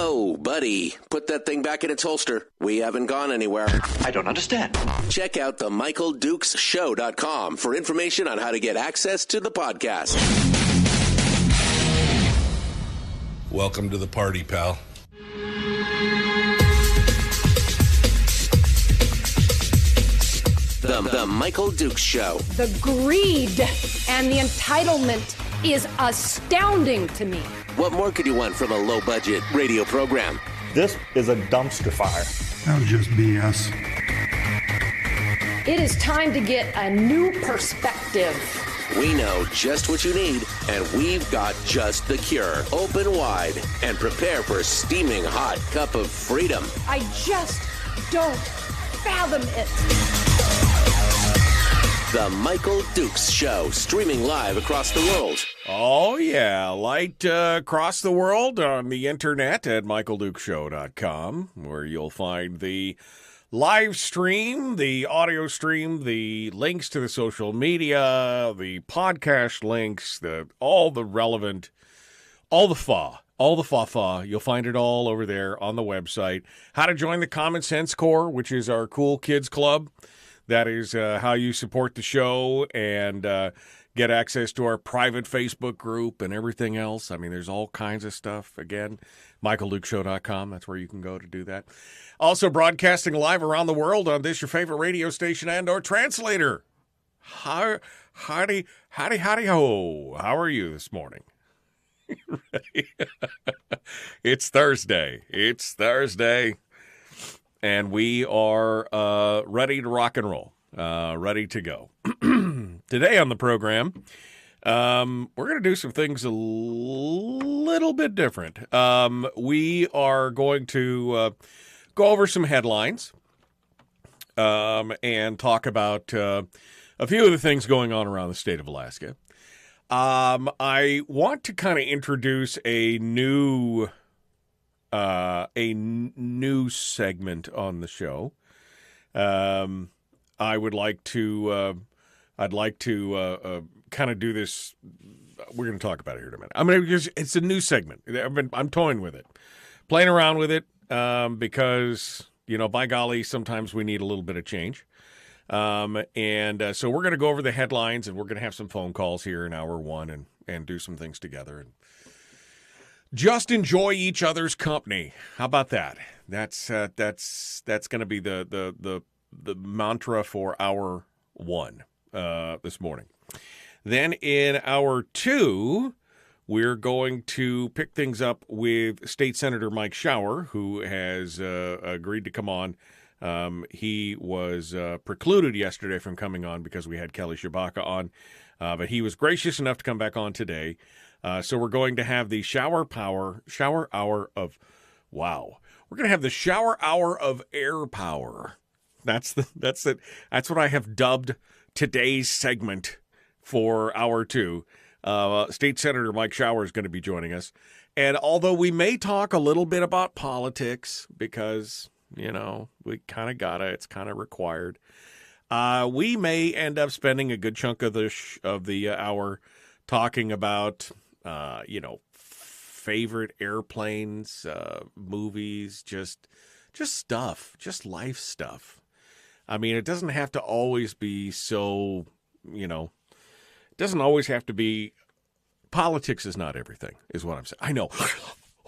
Whoa, buddy. Put that thing back in its holster. We haven't gone anywhere. I don't understand. Check out the MichaelDukesShow.com for information on how to get access to the podcast. Welcome to the party, pal. The Michael Dukes Show. The greed and the entitlement is astounding to me. What more could you want from a low-budget radio program? This is a dumpster fire. That was just BS. It is time to get a new perspective. We know just what you need, and we've got just the cure. Open wide and prepare for a steaming hot cup of freedom. I just don't fathom it. The Michael Dukes Show, streaming live across the world. Oh, yeah. Light across the world on the internet at michaeldukeshow.com, where you'll find the live stream, the audio stream, the links to the social media, the podcast links, all the relevant, all the fa. You'll find it all over there on the website. How to join the Common Sense Corps, which is our cool kids club. That is how you support the show and get access to our private Facebook group and everything else. I mean, there's all kinds of stuff. Again, michaeldukeshow.com. That's where you can go to do that. Also broadcasting live around the world on this, your favorite radio station and or translator. Howdy ho. How are you this morning? It's Thursday. And we are ready to rock and roll, ready to go. Today on the program, we're going to do some things a little bit different. We are going to go over some headlines and talk about a few of the things going on around the state of Alaska. I want to kind of introduce a new segment on the show. I'd like to kind of do this. We're going to talk about it here in a minute. Because it's a new segment. I'm toying with it, playing around with it, because, by golly, sometimes we need a little bit of change. So we're going to go over the headlines, and we're going to have some phone calls here in hour one and do some things together and just enjoy each other's company. How about that? That's going to be the mantra for hour one this morning. Then in hour two, we're going to pick things up with State Senator Mike Shower, who has agreed to come on. He was precluded yesterday from coming on because we had Kelly Shabaka on, but he was gracious enough to come back on today. So we're going to have the shower hour of, wow. We're going to have the shower hour of air power. That's what I have dubbed today's segment for hour two. State Senator Mike Shower is going to be joining us. And although we may talk a little bit about politics because, we kind of gotta, it's kind of required. We may end up spending a good chunk of the hour talking about, favorite airplanes, movies, just stuff, just life stuff. I mean, it doesn't have to always be so, it doesn't always have to be, politics is not everything, is what I'm saying. I know.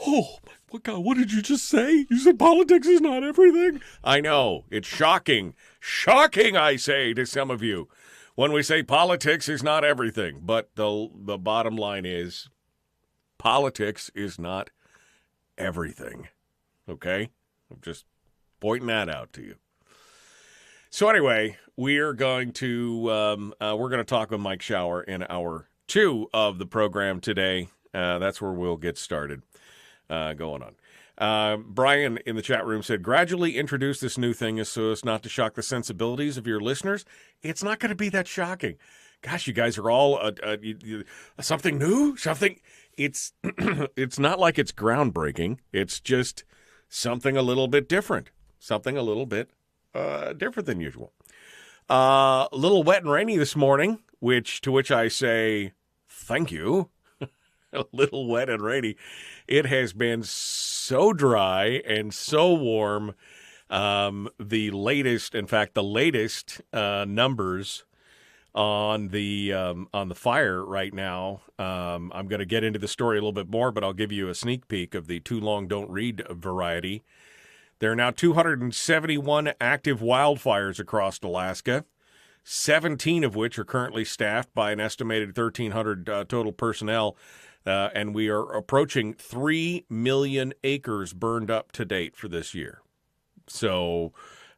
Oh, my God, what did you just say? You said politics is not everything? I know. It's shocking. Shocking, I say to some of you, when we say politics is not everything. But the bottom line is politics is not everything. Okay? I'm just pointing that out to you. So anyway, we're going to talk with Mike Shower in hour two of the program today. That's where we'll get started. Going on. Brian in the chat room said, gradually introduce this new thing so as not to shock the sensibilities of your listeners. It's not going to be that shocking. Gosh, you guys are all something new, something. It's it's not like it's groundbreaking. It's just something a little bit different, something a little bit different than usual. A little wet and rainy this morning, to which I say thank you. A little wet and rainy. It has been so dry and so warm. The latest numbers on the fire right now. I'm going to get into the story a little bit more, but I'll give you a sneak peek of the too long don't read variety. There are now 271 active wildfires across Alaska, 17 of which are currently staffed by an estimated 1,300 total personnel, and we are approaching 3 million acres burned up to date for this year. So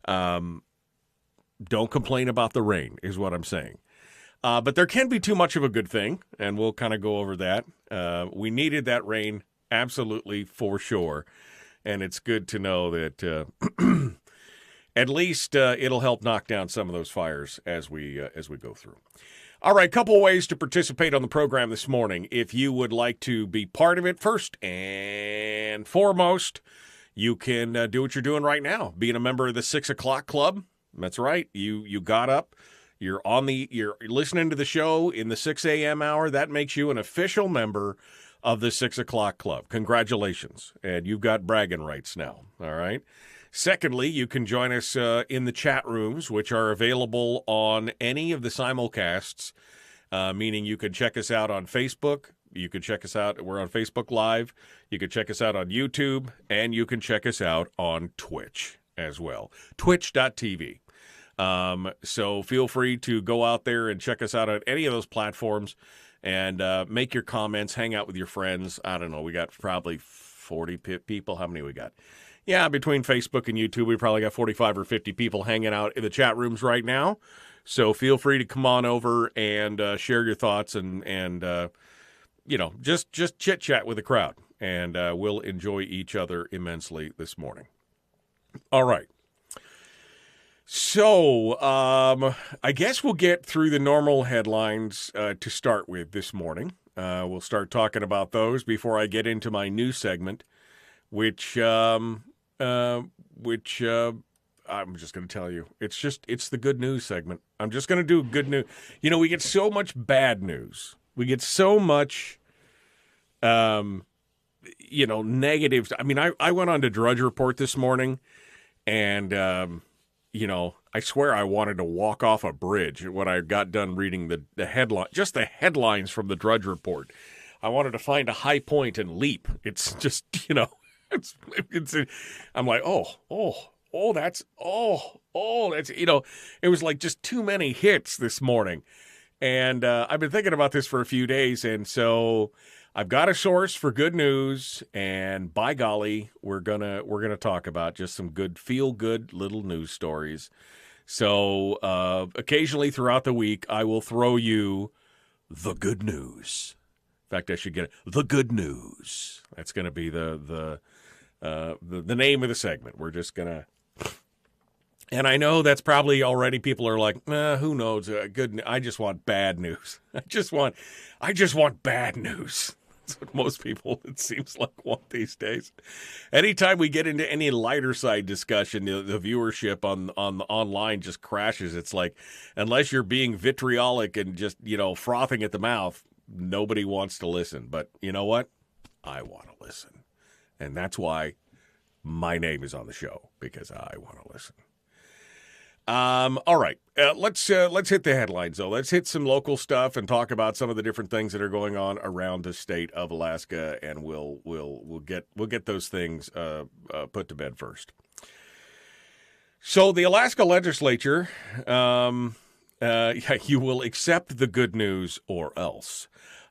don't complain about the rain is what I'm saying. But there can be too much of a good thing, and we'll kind of go over that. We needed that rain, absolutely, for sure. And it's good to know that at least it'll help knock down some of those fires as we go through. All right, couple of ways to participate on the program this morning. If you would like to be part of it, first and foremost, you can do what you're doing right now, being a member of the 6 o'clock club. That's right. You got up. You're listening to the show in the 6 a.m. hour. That makes you an official member of the 6 o'clock club. Congratulations. And you've got bragging rights now. All right. Secondly, you can join us in the chat rooms, which are available on any of the simulcasts, meaning you can check us out on Facebook. You can check us out. We're on Facebook Live. You can check us out on YouTube, and you can check us out on Twitch as well, twitch.tv. So feel free to go out there and check us out on any of those platforms and make your comments, hang out with your friends. I don't know. We got probably 40 people. How many we got? Yeah, between Facebook and YouTube, we probably got 45 or 50 people hanging out in the chat rooms right now. So feel free to come on over and share your thoughts and just chit-chat with the crowd. And we'll enjoy each other immensely this morning. All right. So I guess we'll get through the normal headlines to start with this morning. We'll start talking about those before I get into my news segment, which I'm just going to tell you, it's the good news segment. I'm just going to do good news. You know, we get so much bad news. We get so much, negatives. I mean, I went on to Drudge Report this morning, and, I swear I wanted to walk off a bridge when I got done reading the headline, just the headlines from the Drudge Report. I wanted to find a high point and leap. It's just, I'm like, that's, it was like just too many hits this morning. And I've been thinking about this for a few days. And so I've got a source for good news, and by golly, we're gonna talk about just some good, feel-good little news stories. So occasionally throughout the week, I will throw you the good news. In fact, I should get it. The good news. That's going to be the name of the segment. We're just gonna. And I know that's probably already people are like, who knows? Good. I just want bad news. I just want bad news. That's what most people, it seems like, want these days. Anytime we get into any lighter side discussion, the viewership on online just crashes. It's like, unless you're being vitriolic and just, frothing at the mouth, nobody wants to listen. But you know what? I want to listen. And that's why my name is on the show, because I want to listen. All right. Let's hit the headlines, though. Let's hit some local stuff and talk about some of the different things that are going on around the state of Alaska, and we'll get those things put to bed first. So the Alaska legislature, you will accept the good news or else.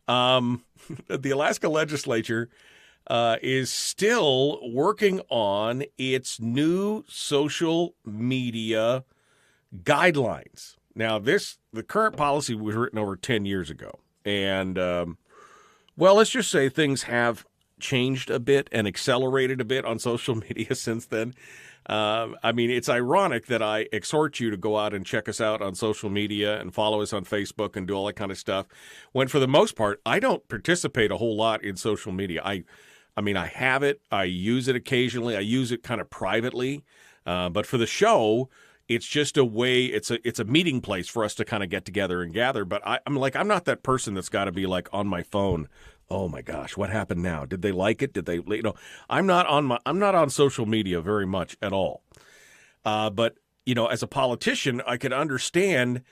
The Alaska legislature is still working on its new social media guidelines. Now, the current policy was written over 10 years ago. And, let's just say things have changed a bit and accelerated a bit on social media since then. It's ironic that I exhort you to go out and check us out on social media and follow us on Facebook and do all that kind of stuff, when for the most part, I don't participate a whole lot in social media. I have it. I use it occasionally. I use it kind of privately. But for the show, it's just a way, it's a meeting place for us to kind of get together and gather. But I'm not that person that's got to be like on my phone Oh my gosh, what happened now? Did they like it? Did they, I'm not on social media very much at all. But, as a politician, I could understand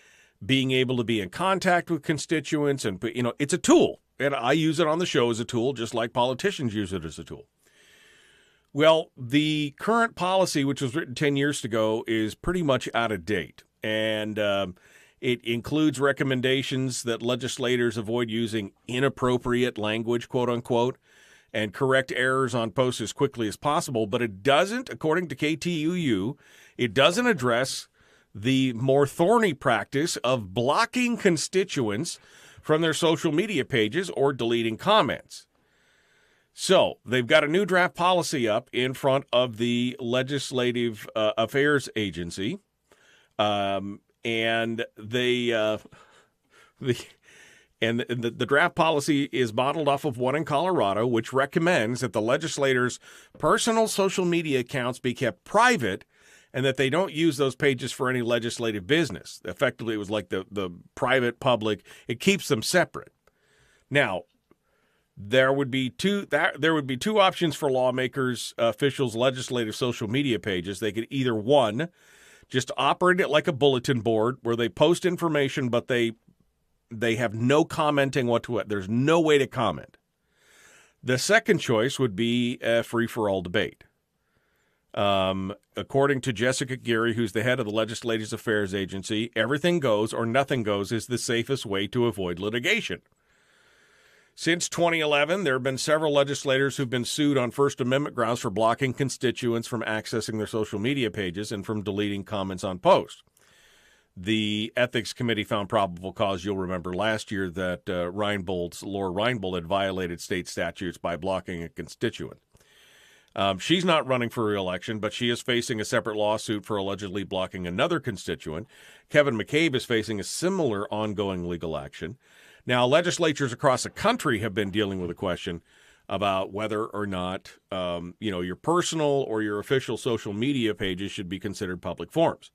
being able to be in contact with constituents and, it's a tool. And I use it on the show as a tool, just like politicians use it as a tool. Well, the current policy, which was written 10 years ago, is pretty much out of date. And it includes recommendations that legislators avoid using inappropriate language, quote unquote, and correct errors on posts as quickly as possible. But it doesn't, according to KTUU, it doesn't address the more thorny practice of blocking constituents from their social media pages or deleting comments. So they've got a new draft policy up in front of the Legislative Affairs Agency. And the draft policy is modeled off of one in Colorado, which recommends that the legislators' personal social media accounts be kept private and that they don't use those pages for any legislative business. Effectively, it was like the private, public. It keeps them separate. Now, there would be two options for lawmakers, officials, legislative social media pages. They could either, one, just operate it like a bulletin board where they post information, but they have no commenting whatsoever. There's no way to comment. The second choice would be a free-for-all debate. According to Jessica Geary, who's the head of the Legislative Affairs Agency, everything goes or nothing goes is the safest way to avoid litigation. Since 2011, there have been several legislators who've been sued on First Amendment grounds for blocking constituents from accessing their social media pages and from deleting comments on posts. The Ethics Committee found probable cause, you'll remember last year, that Laura Reinbold had violated state statutes by blocking a constituent. She's not running for re-election, but she is facing a separate lawsuit for allegedly blocking another constituent. Kevin McCabe is facing a similar ongoing legal action. Now, legislatures across the country have been dealing with a question about whether or not, your personal or your official social media pages should be considered public forums.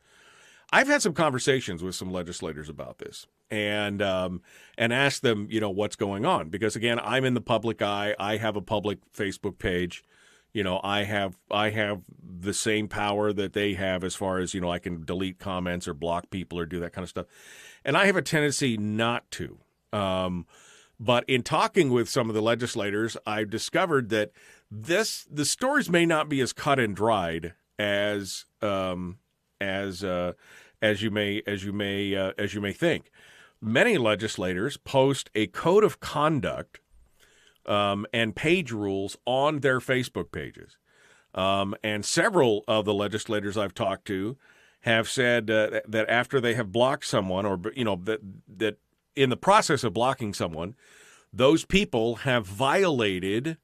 I've had some conversations with some legislators about this and asked them, what's going on. Because, again, I'm in the public eye. I have a public Facebook page. I have the same power that they have as far as, I can delete comments or block people or do that kind of stuff. And I have a tendency not to. But in talking with some of the legislators, I've discovered that the stories may not be as cut and dried as you may think. Many legislators post a code of conduct and page rules on their Facebook pages, and several of the legislators I've talked to have said that after they have blocked someone, or that in the process of blocking someone, those people have violated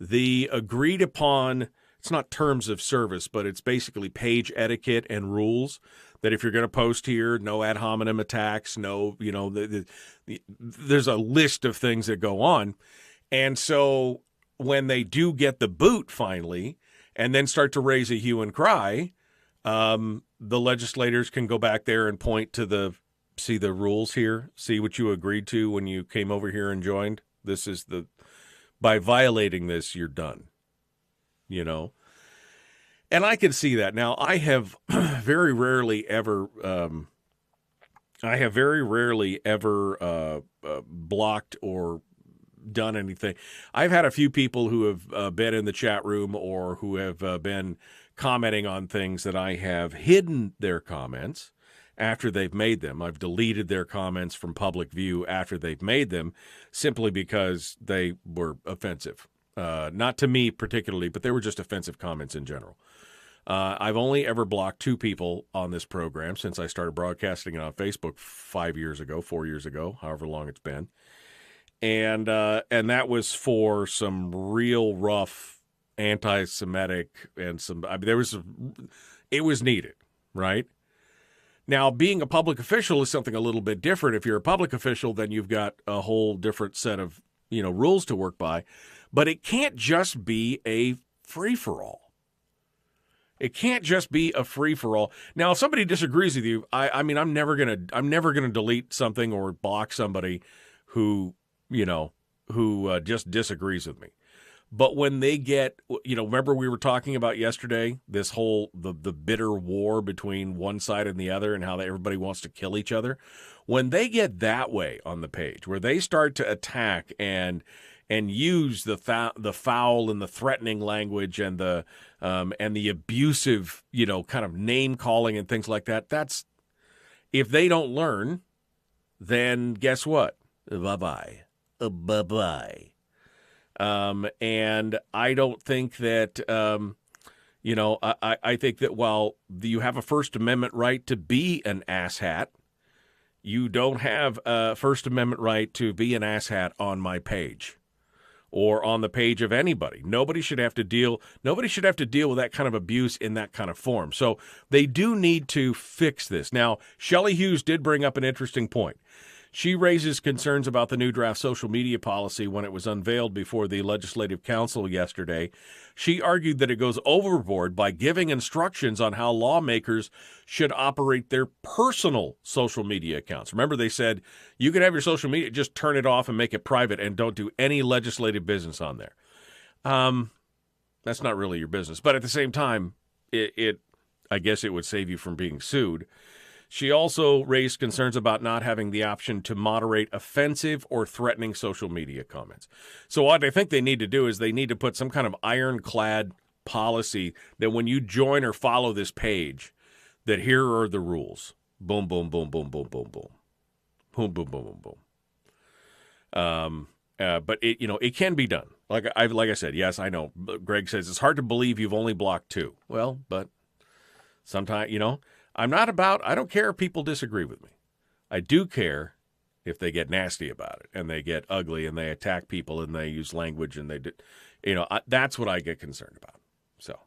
the agreed upon, it's not terms of service, but it's basically page etiquette and rules that if you're going to post here, no ad hominem attacks, no, there's a list of things that go on. And so when they do get the boot finally and then start to raise a hue and cry, the legislators can go back there and point to see the rules here, see what you agreed to when you came over here and joined. By violating this, you're done, And I can see that. Now, I have very rarely ever blocked or done anything. I've had a few people who have been in the chat room or who have been commenting on things that I have hidden their comments after they've made them. I've deleted their comments from public view after they've made them simply because they were offensive. Not to me particularly, but they were just offensive comments in general. I've only ever blocked 2 people on this program since I started broadcasting it on Facebook 4 years ago, however long it's been. And that was for some real rough anti-Semitic and it was needed, right? Now, being a public official is something a little bit different. If you're a public official, then you've got a whole different set of, rules to work by. But it can't just be a free-for-all. It can't just be a free-for-all. Now, if somebody disagrees with you, I'm never gonna delete something or block somebody who, just disagrees with me. But when they get, remember we were talking about yesterday, this whole, the bitter war between one side and the other and how everybody wants to kill each other. When they get that way on the page, where they start to attack and use the foul and the threatening language and the abusive, kind of name calling and things like that, if they don't learn, then guess what? Bye-bye. Bye-bye. And I don't think that, I think that while you have a First Amendment right to be an asshat, you don't have a First Amendment right to be an asshat on my page or on the page of anybody. Nobody should have to deal with that kind of abuse in that kind of form. So they do need to fix this. Now, Shelley Hughes did bring up an interesting point. She raises concerns about the new draft social media policy when it was unveiled before the Legislative Council yesterday. She argued that it goes overboard by giving instructions on how lawmakers should operate their personal social media accounts. Remember, they said you can have your social media, just turn it off and make it private and don't do any legislative business on there. That's not really your business. But at the same time, I guess it would save you from being sued. She also raised concerns about not having the option to moderate offensive or threatening social media comments. So what I think they need to do is they need to put some kind of ironclad policy that when you join or follow this page, that here are the rules. Boom, boom, boom, boom, boom, boom, boom. Boom, boom, boom, boom, boom. But it can be done. Like I said, yes, I know. Greg says it's hard to believe you've only blocked 2. Well, but sometimes, I don't care if people disagree with me. I do care if they get nasty about it and they get ugly and they attack people and they use language and that's what I get concerned about. So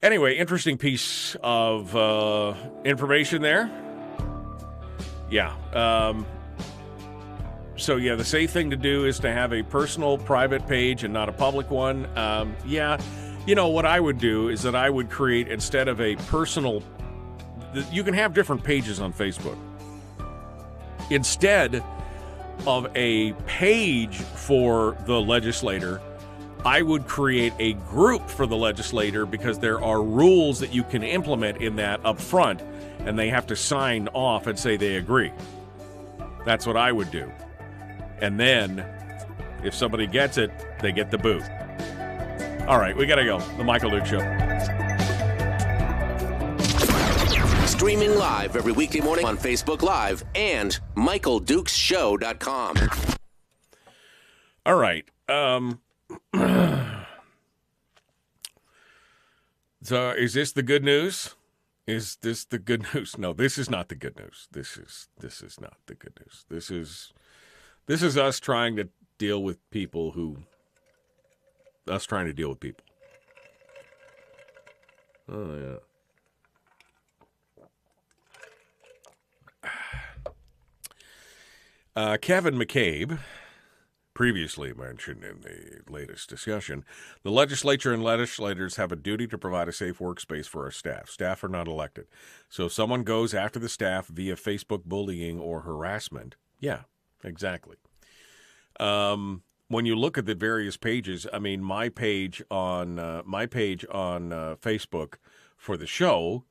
anyway, interesting piece of information there. Yeah. The safe thing to do is to have a personal private page and not a public one. What I would do is that I would create, instead of a personal, you can have different pages on Facebook. Instead of a page for the legislator, I would create a group for the legislator because there are rules that you can implement in that up front, and they have to sign off and say they agree. That's what I would do. And then, if somebody gets it, they get the boot. All right, we got to go. The Michael Duke Show. Streaming live every weekday morning on Facebook Live and MichaelDukesShow.com. All right. So is this the good news? Is this the good news? No, this is not the good news. This is not the good news. This is us trying to deal with people Oh, yeah. Kevin McCabe, previously mentioned in the latest discussion, the legislature and legislators have a duty to provide a safe workspace for our staff. Staff are not elected. So if someone goes after the staff via Facebook bullying or harassment, yeah, exactly. When you look at the various pages, I mean, my page on Facebook for the show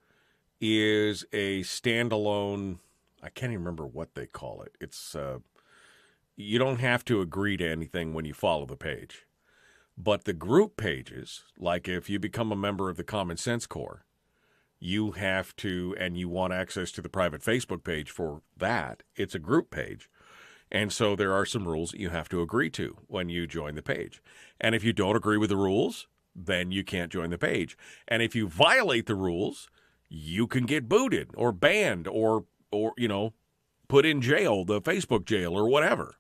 is a standalone. I can't even remember what they call it. It's you don't have to agree to anything when you follow the page. But the group pages, like if you become a member of the Common Sense Corps, you have to, and you want access to the private Facebook page for that, it's a group page. And so there are some rules that you have to agree to when you join the page. And if you don't agree with the rules, then you can't join the page. And if you violate the rules, you can get booted or banned or put in jail, the Facebook jail or whatever.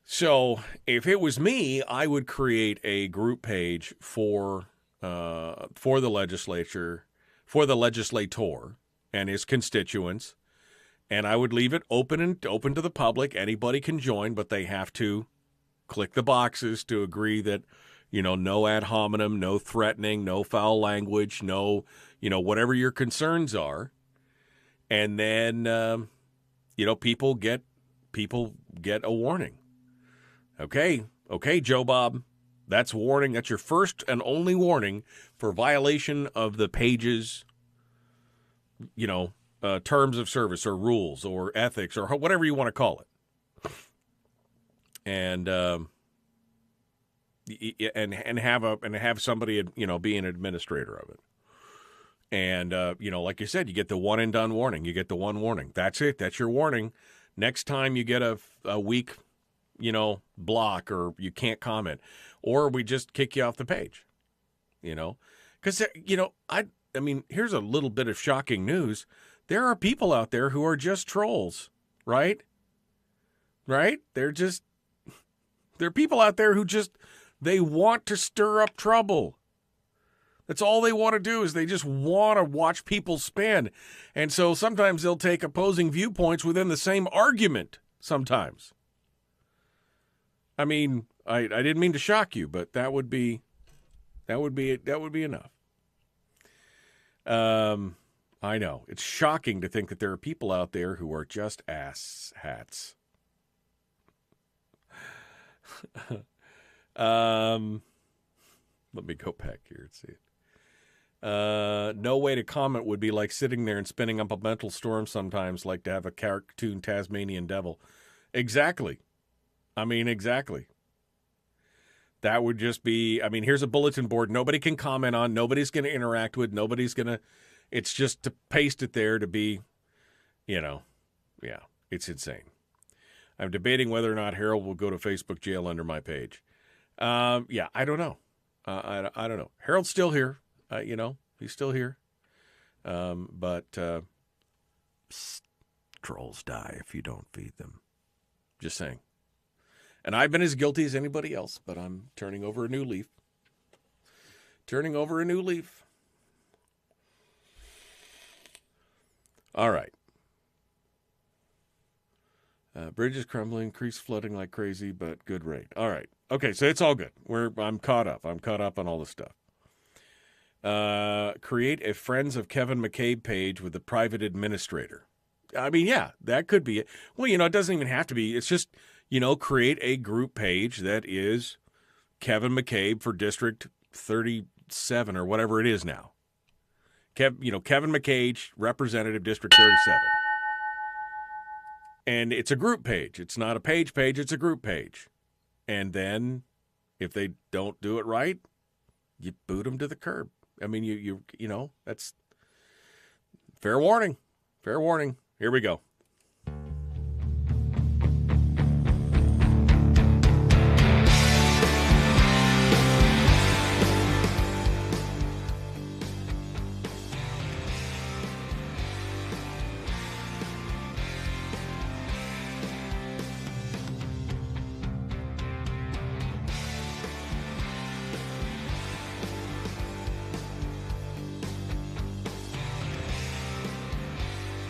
So if it was me, I would create a group page for the legislature, for the legislator and his constituents, and I would leave it open to the public. Anybody can join, but they have to click the boxes to agree that, no ad hominem, no threatening, no foul language, no, whatever your concerns are. And then, people get people get a warning. Okay, Joe Bob, that's warning. That's your first and only warning for violation of the page's, terms of service or rules or ethics or whatever you want to call it. And have somebody, be an administrator of it. And, like you said, you get the one and done warning. You get the one warning. That's it. That's your warning. Next time you get a week, block or you can't comment, or we just kick you off the page, because, I mean, here's a little bit of shocking news. There are people out there who are just trolls, right? Right? There are people out there who they want to stir up trouble. That's all they want to do is they just want to watch people spin. And so sometimes they'll take opposing viewpoints within the same argument sometimes. I mean, I didn't mean to shock you, but that would be enough. I know. It's shocking to think that there are people out there who are just ass hats. Let me go back here and see it. No way to comment would be like sitting there and spinning up a mental storm sometimes, like to have a cartoon Tasmanian devil. Exactly. I mean, exactly. That would just be, here's a bulletin board nobody can comment on, nobody's going to interact with, it's just to paste it there to be, yeah, it's insane. I'm debating whether or not Harold will go to Facebook jail under my page. Yeah, I don't know. I don't know. Harold's still here. He's still here. But trolls die if you don't feed them. Just saying. And I've been as guilty as anybody else, but I'm turning over a new leaf. All right. Bridges crumbling, creeks flooding like crazy, but good rate. All right. Okay, so it's all good. I'm caught up. I'm caught up on all this stuff. Create a Friends of Kevin McCabe page with a private administrator. Yeah, that could be it. Well, it doesn't even have to be. It's just, create a group page that is Kevin McCabe for District 37 or whatever it is now. Kevin McCabe, Representative District 37. And it's a group page. It's not a page, it's a group page. And then if they don't do it right, you boot them to the curb. That's fair warning. Fair warning. Here we go.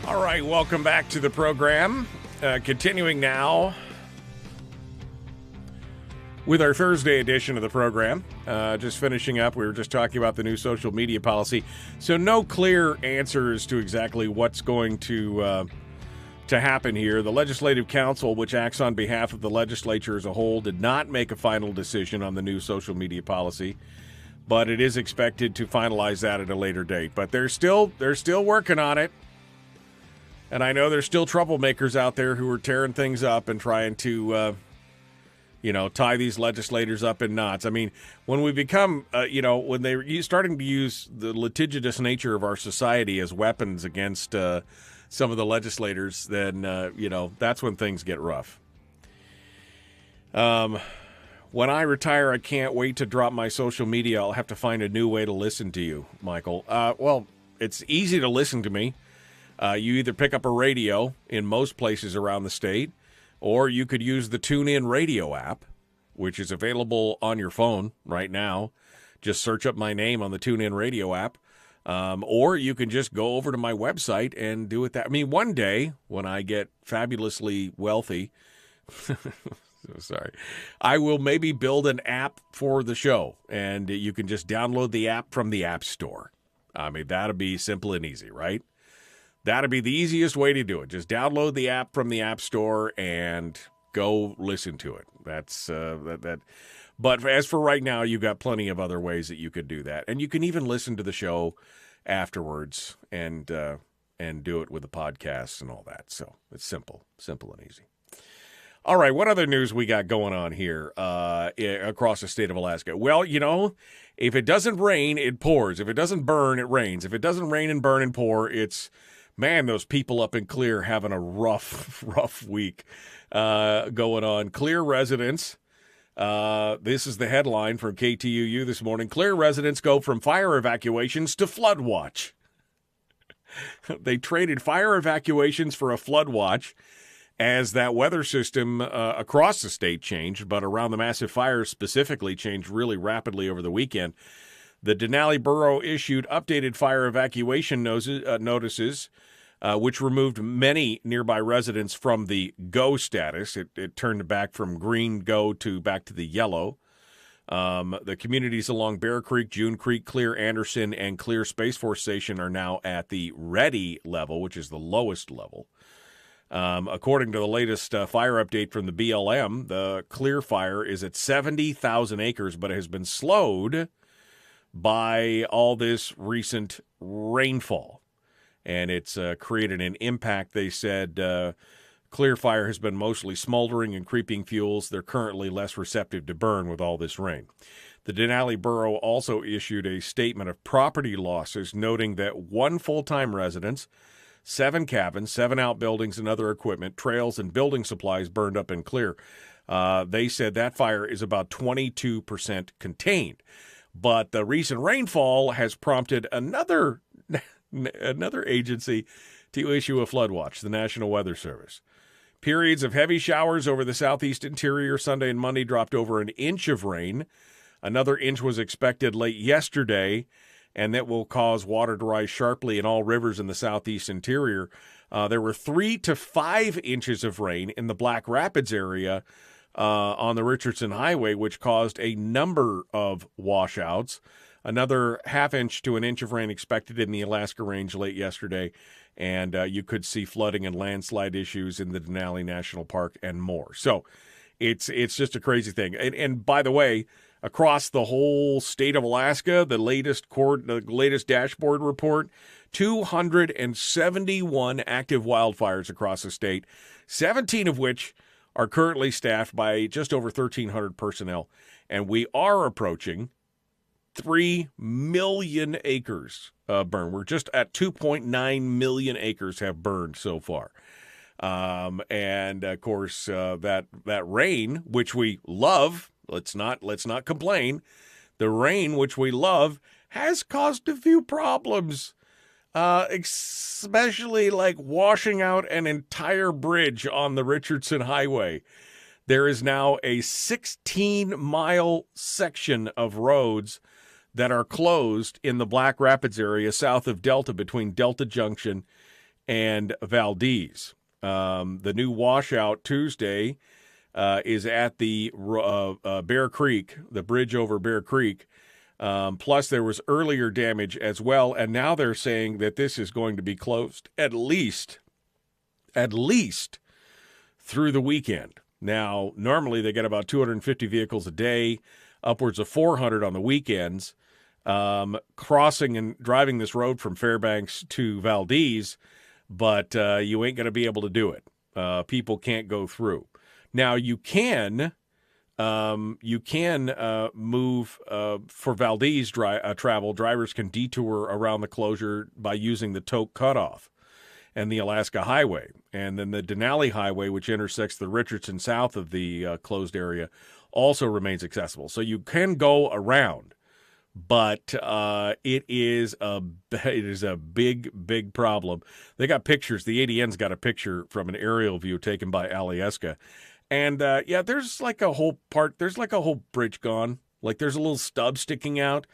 All right, welcome back to the program. Continuing now with our Thursday edition of the program. Just finishing up, we were just talking about the new social media policy. So no clear answers to exactly what's going to happen here. The Legislative Council, which acts on behalf of the legislature as a whole, did not make a final decision on the new social media policy, but it is expected to finalize that at a later date. But they're still working on it. And I know there's still troublemakers out there who are tearing things up and trying to, tie these legislators up in knots. When we become, when they're starting to use the litigious nature of our society as weapons against some of the legislators, then, that's when things get rough. When I retire, I can't wait to drop my social media. I'll have to find a new way to listen to you, Michael. Well, it's easy to listen to me. You either pick up a radio in most places around the state, or you could use the TuneIn Radio app, which is available on your phone right now. Just search up my name on the TuneIn Radio app. Or you can just go over to my website and do it that. One day when I get fabulously wealthy, sorry, I will maybe build an app for the show, and you can just download the app from the App Store. That'll be simple and easy, right? That'd be the easiest way to do it. Just download the app from the App Store and go listen to it. That's that. But as for right now, you've got plenty of other ways that you could do that, and you can even listen to the show afterwards and do it with the podcasts and all that. So it's simple and easy. All right, what other news we got going on here across the state of Alaska? Well, if it doesn't rain, it pours. If it doesn't burn, it rains. If it doesn't rain and burn and pour, it's, man, those people up in Clear having a rough week going on. Clear residents, this is the headline from KTUU this morning. Clear residents go from fire evacuations to flood watch. They traded fire evacuations for a flood watch as that weather system across the state changed, but around the massive fires specifically changed really rapidly over the weekend. The Denali Borough issued updated fire evacuation notices, which removed many nearby residents from the go status. It turned back from green go to back to the yellow. The communities along Bear Creek, June Creek, Clear, Anderson, and Clear Space Force Station are now at the ready level, which is the lowest level. According to the latest fire update from the BLM, the Clear fire is at 70,000 acres, but it has been slowed by all this recent rainfall. And it's created an impact. They said Clear fire has been mostly smoldering and creeping fuels. They're currently less receptive to burn with all this rain. The Denali Borough also issued a statement of property losses, noting that one full-time residence, 7 cabins, 7 outbuildings and other equipment, trails, and building supplies burned up in Clear. They said that fire is about 22% contained. But the recent rainfall has prompted another agency to issue a flood watch, the National Weather Service. Periods of heavy showers over the southeast interior Sunday and Monday dropped over an inch of rain. Another inch was expected late yesterday, and that will cause water to rise sharply in all rivers in the southeast interior. There were 3 to 5 inches of rain in the Black Rapids area on the Richardson Highway, which caused a number of washouts. Another half inch to an inch of rain expected in the Alaska Range late yesterday, and you could see flooding and landslide issues in the Denali National Park and more. So it's just a crazy thing. And by the way, across the whole state of Alaska, the latest dashboard report, 271 active wildfires across the state, 17 of which are currently staffed by just over 1,300 personnel. And we are approaching 3 million acres burned. We're just at 2.9 million acres have burned so far. And of course, that rain, which we love, let's not complain. The rain, which we love, has caused a few problems, especially like washing out an entire bridge on the Richardson Highway. There is now a 16-mile section of roads that are closed in the Black Rapids area south of Delta between Delta Junction and Valdez. The new washout Tuesday is at the Bear Creek, the bridge over Bear Creek. Plus, there was earlier damage as well, and now they're saying that this is going to be closed at least through the weekend. Now, normally they get about 250 vehicles a day, upwards of 400 on the weekends, crossing and driving this road from Fairbanks to Valdez, but you ain't going to be able to do it. People can't go through. Now, you can move for Valdez travel. Drivers can detour around the closure by using the Tok Cutoff and the Alaska Highway. And then the Denali Highway, which intersects the Richardson south of the closed area, also remains accessible. So you can go around, but it is a big problem. They got pictures. The ADN's got a picture from an aerial view taken by Alyeska. And there's like a whole bridge gone. Like there's a little stub sticking out,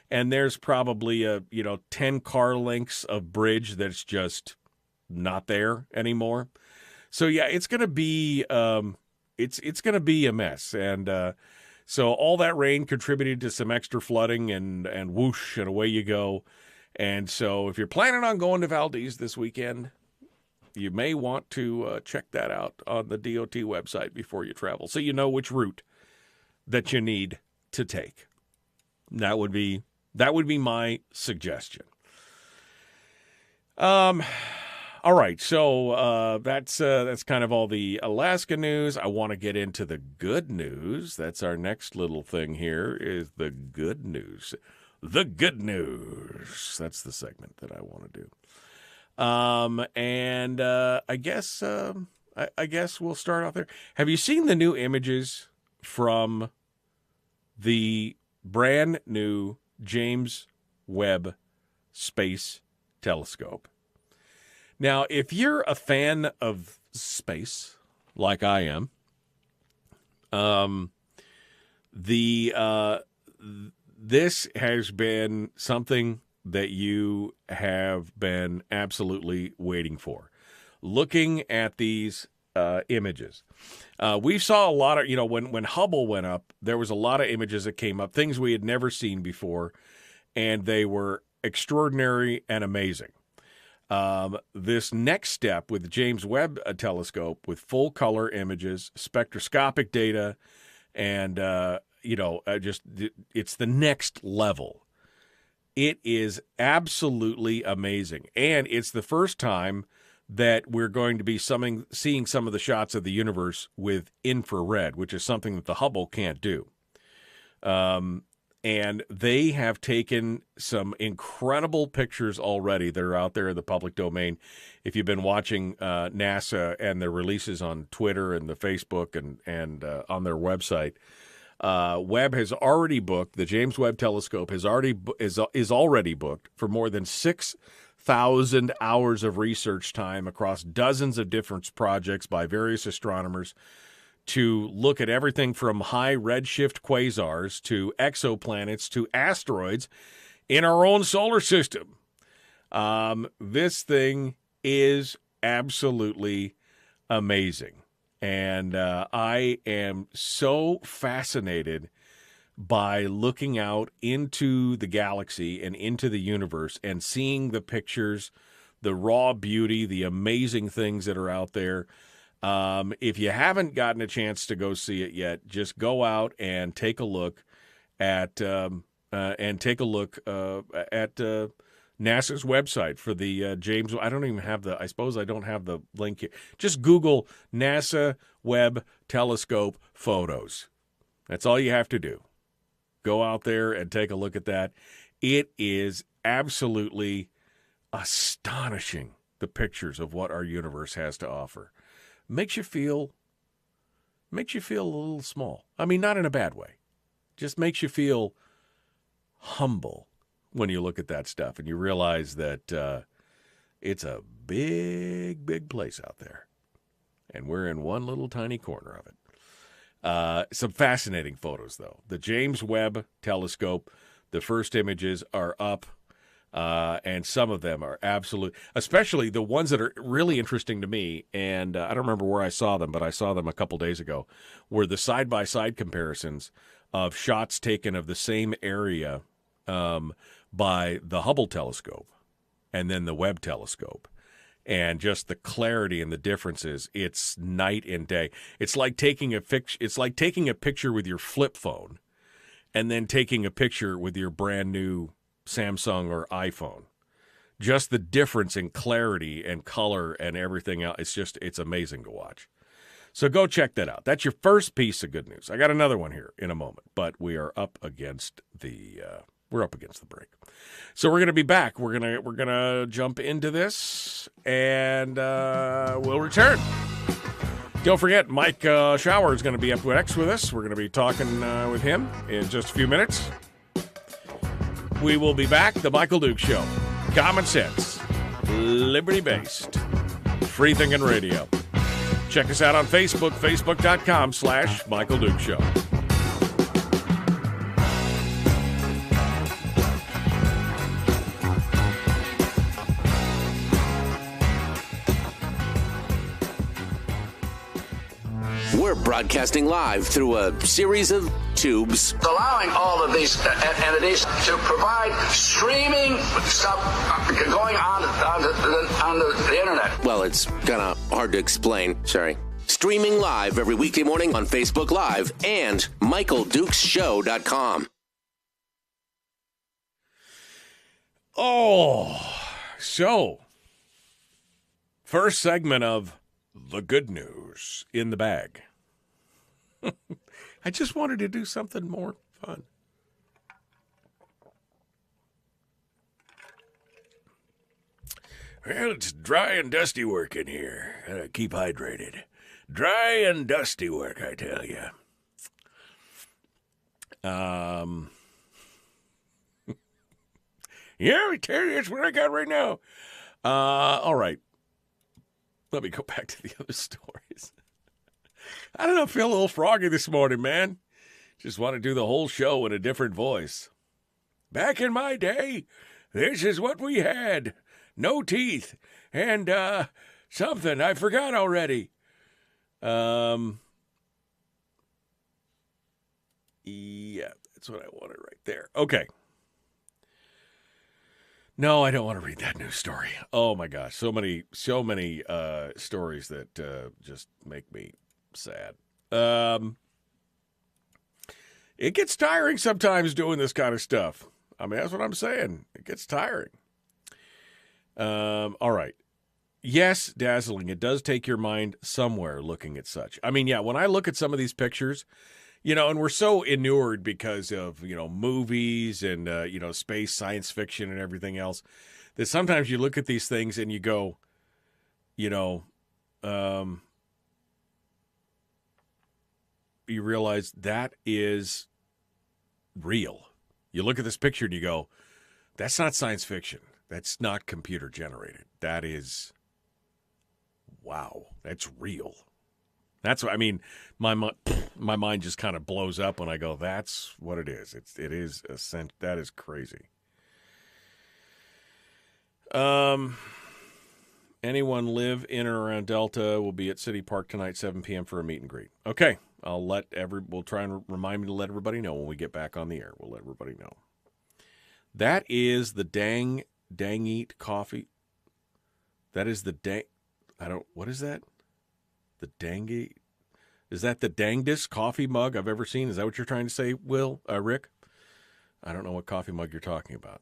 and there's probably 10 car lengths of bridge that's just not there anymore. So yeah, it's gonna be it's gonna be a mess. And so all that rain contributed to some extra flooding, and whoosh, and away you go. And so if you're planning on going to Valdez this weekend, you may want to check that out on the DOT website before you travel, so you know which route that you need to take. That would be my suggestion. All right, so that's kind of all the Alaska news. I want to get into the good news. That's our next little thing here, is the good news. The good news. That's the segment that I want to do. And I guess we'll start off there. Have you seen the new images from the brand new James Webb Space Telescope? Now, if you're a fan of space, like I am, this has been something that you have been absolutely waiting for. Looking at these images, we saw a lot of, when Hubble went up, there was a lot of images that came up, things we had never seen before, and they were extraordinary and amazing. This next step with the James Webb Telescope, with full color images, spectroscopic data, and it's the next level. It is absolutely amazing, and it's the first time that we're going to be seeing some of the shots of the universe with infrared, which is something that the Hubble can't do. And they have taken some incredible pictures already that are out there in the public domain. If you've been watching NASA and their releases on Twitter and the Facebook and on their website, Webb has already booked. The James Webb Telescope is already booked for more than 6,000 hours of research time across dozens of different projects by various astronomers to look at everything from high redshift quasars to exoplanets to asteroids in our own solar system. This thing is absolutely amazing. And I am so fascinated by looking out into the galaxy and into the universe and seeing the pictures, the raw beauty, the amazing things that are out there. If you haven't gotten a chance to go see it yet, just go out and take a look at NASA's website for the James. I suppose I don't have the link here. Just Google NASA Webb Telescope photos. That's all you have to do. Go out there and take a look at that. It is absolutely astonishing, the pictures of what our universe has to offer. Makes you feel a little small. I mean, not in a bad way. Just makes you feel humble when you look at that stuff and you realize that it's a big, big place out there. And we're in one little tiny corner of it. Some fascinating photos, though. The James Webb Telescope, the first images are up, and some of them are absolute, especially the ones that are really interesting to me, and I don't remember where I saw them, but I saw them a couple days ago, were the side-by-side comparisons of shots taken of the same area by the Hubble telescope and then the Webb telescope. And just the clarity and the differences, it's night and day. It's like taking a picture with your flip phone and then taking a picture with your brand new Samsung or iPhone. Just the difference in clarity and color and everything else. It's amazing to watch. So go check that out. That's your first piece of good news. I got another one here in a moment, but we are up against the break. So we're going to be back. We're going to jump into this, and we'll return. Don't forget, Mike Shower is going to be up next with us. We're going to be talking with him in just a few minutes. We will be back. The Michael Duke Show. Common sense, liberty-based, free-thinking radio. Check us out on Facebook, facebook.com/Michael Duke Show. We're broadcasting live through a series of tubes. Allowing all of these entities to provide streaming stuff going on the internet. Well, it's kind of hard to explain. Sorry. Streaming live every weekday morning on Facebook Live and MichaelDukesShow.com. Oh, so first segment of the good news in the bag. I just wanted to do something more fun. Well, it's dry and dusty work in here. Gotta keep hydrated. Dry and dusty work, I tell you. Yeah, I tell you, that's what I got right now. All right. Let me go back to the other stories. I don't know, I feel a little froggy this morning, man. Just want to do the whole show in a different voice. Back in my day, this is what we had. No teeth. And, something I forgot already. Yeah, that's what I wanted right there. Okay. No, I don't want to read that news story. Oh my gosh, so many stories that just make me sad. It gets tiring sometimes doing this kind of stuff. I mean, that's what I'm saying. It gets tiring. All right. Yes, dazzling. It does take your mind somewhere looking at such. I mean, yeah, when I look at some of these pictures, you know, and we're so inured because of, you know, movies and, you know, space science fiction and everything else, that sometimes you look at these things and you go, you know, you realize that is real. You look at this picture and you go, that's not science fiction. That's not computer generated. That is, wow, that's real. That's what I mean. My mind just kind of blows up when I go, that's what it is. It is a sense that is crazy. Anyone live in or around Delta will be at City Park tonight, 7 p.m. for a meet and greet. Okay, we'll try and remind me to let everybody know when we get back on the air. We'll let everybody know. That is the Dang Eat coffee. That is the what is that? The Dangy, is that the dangdest coffee mug I've ever seen? Is that what you're trying to say, Rick? I don't know what coffee mug you're talking about.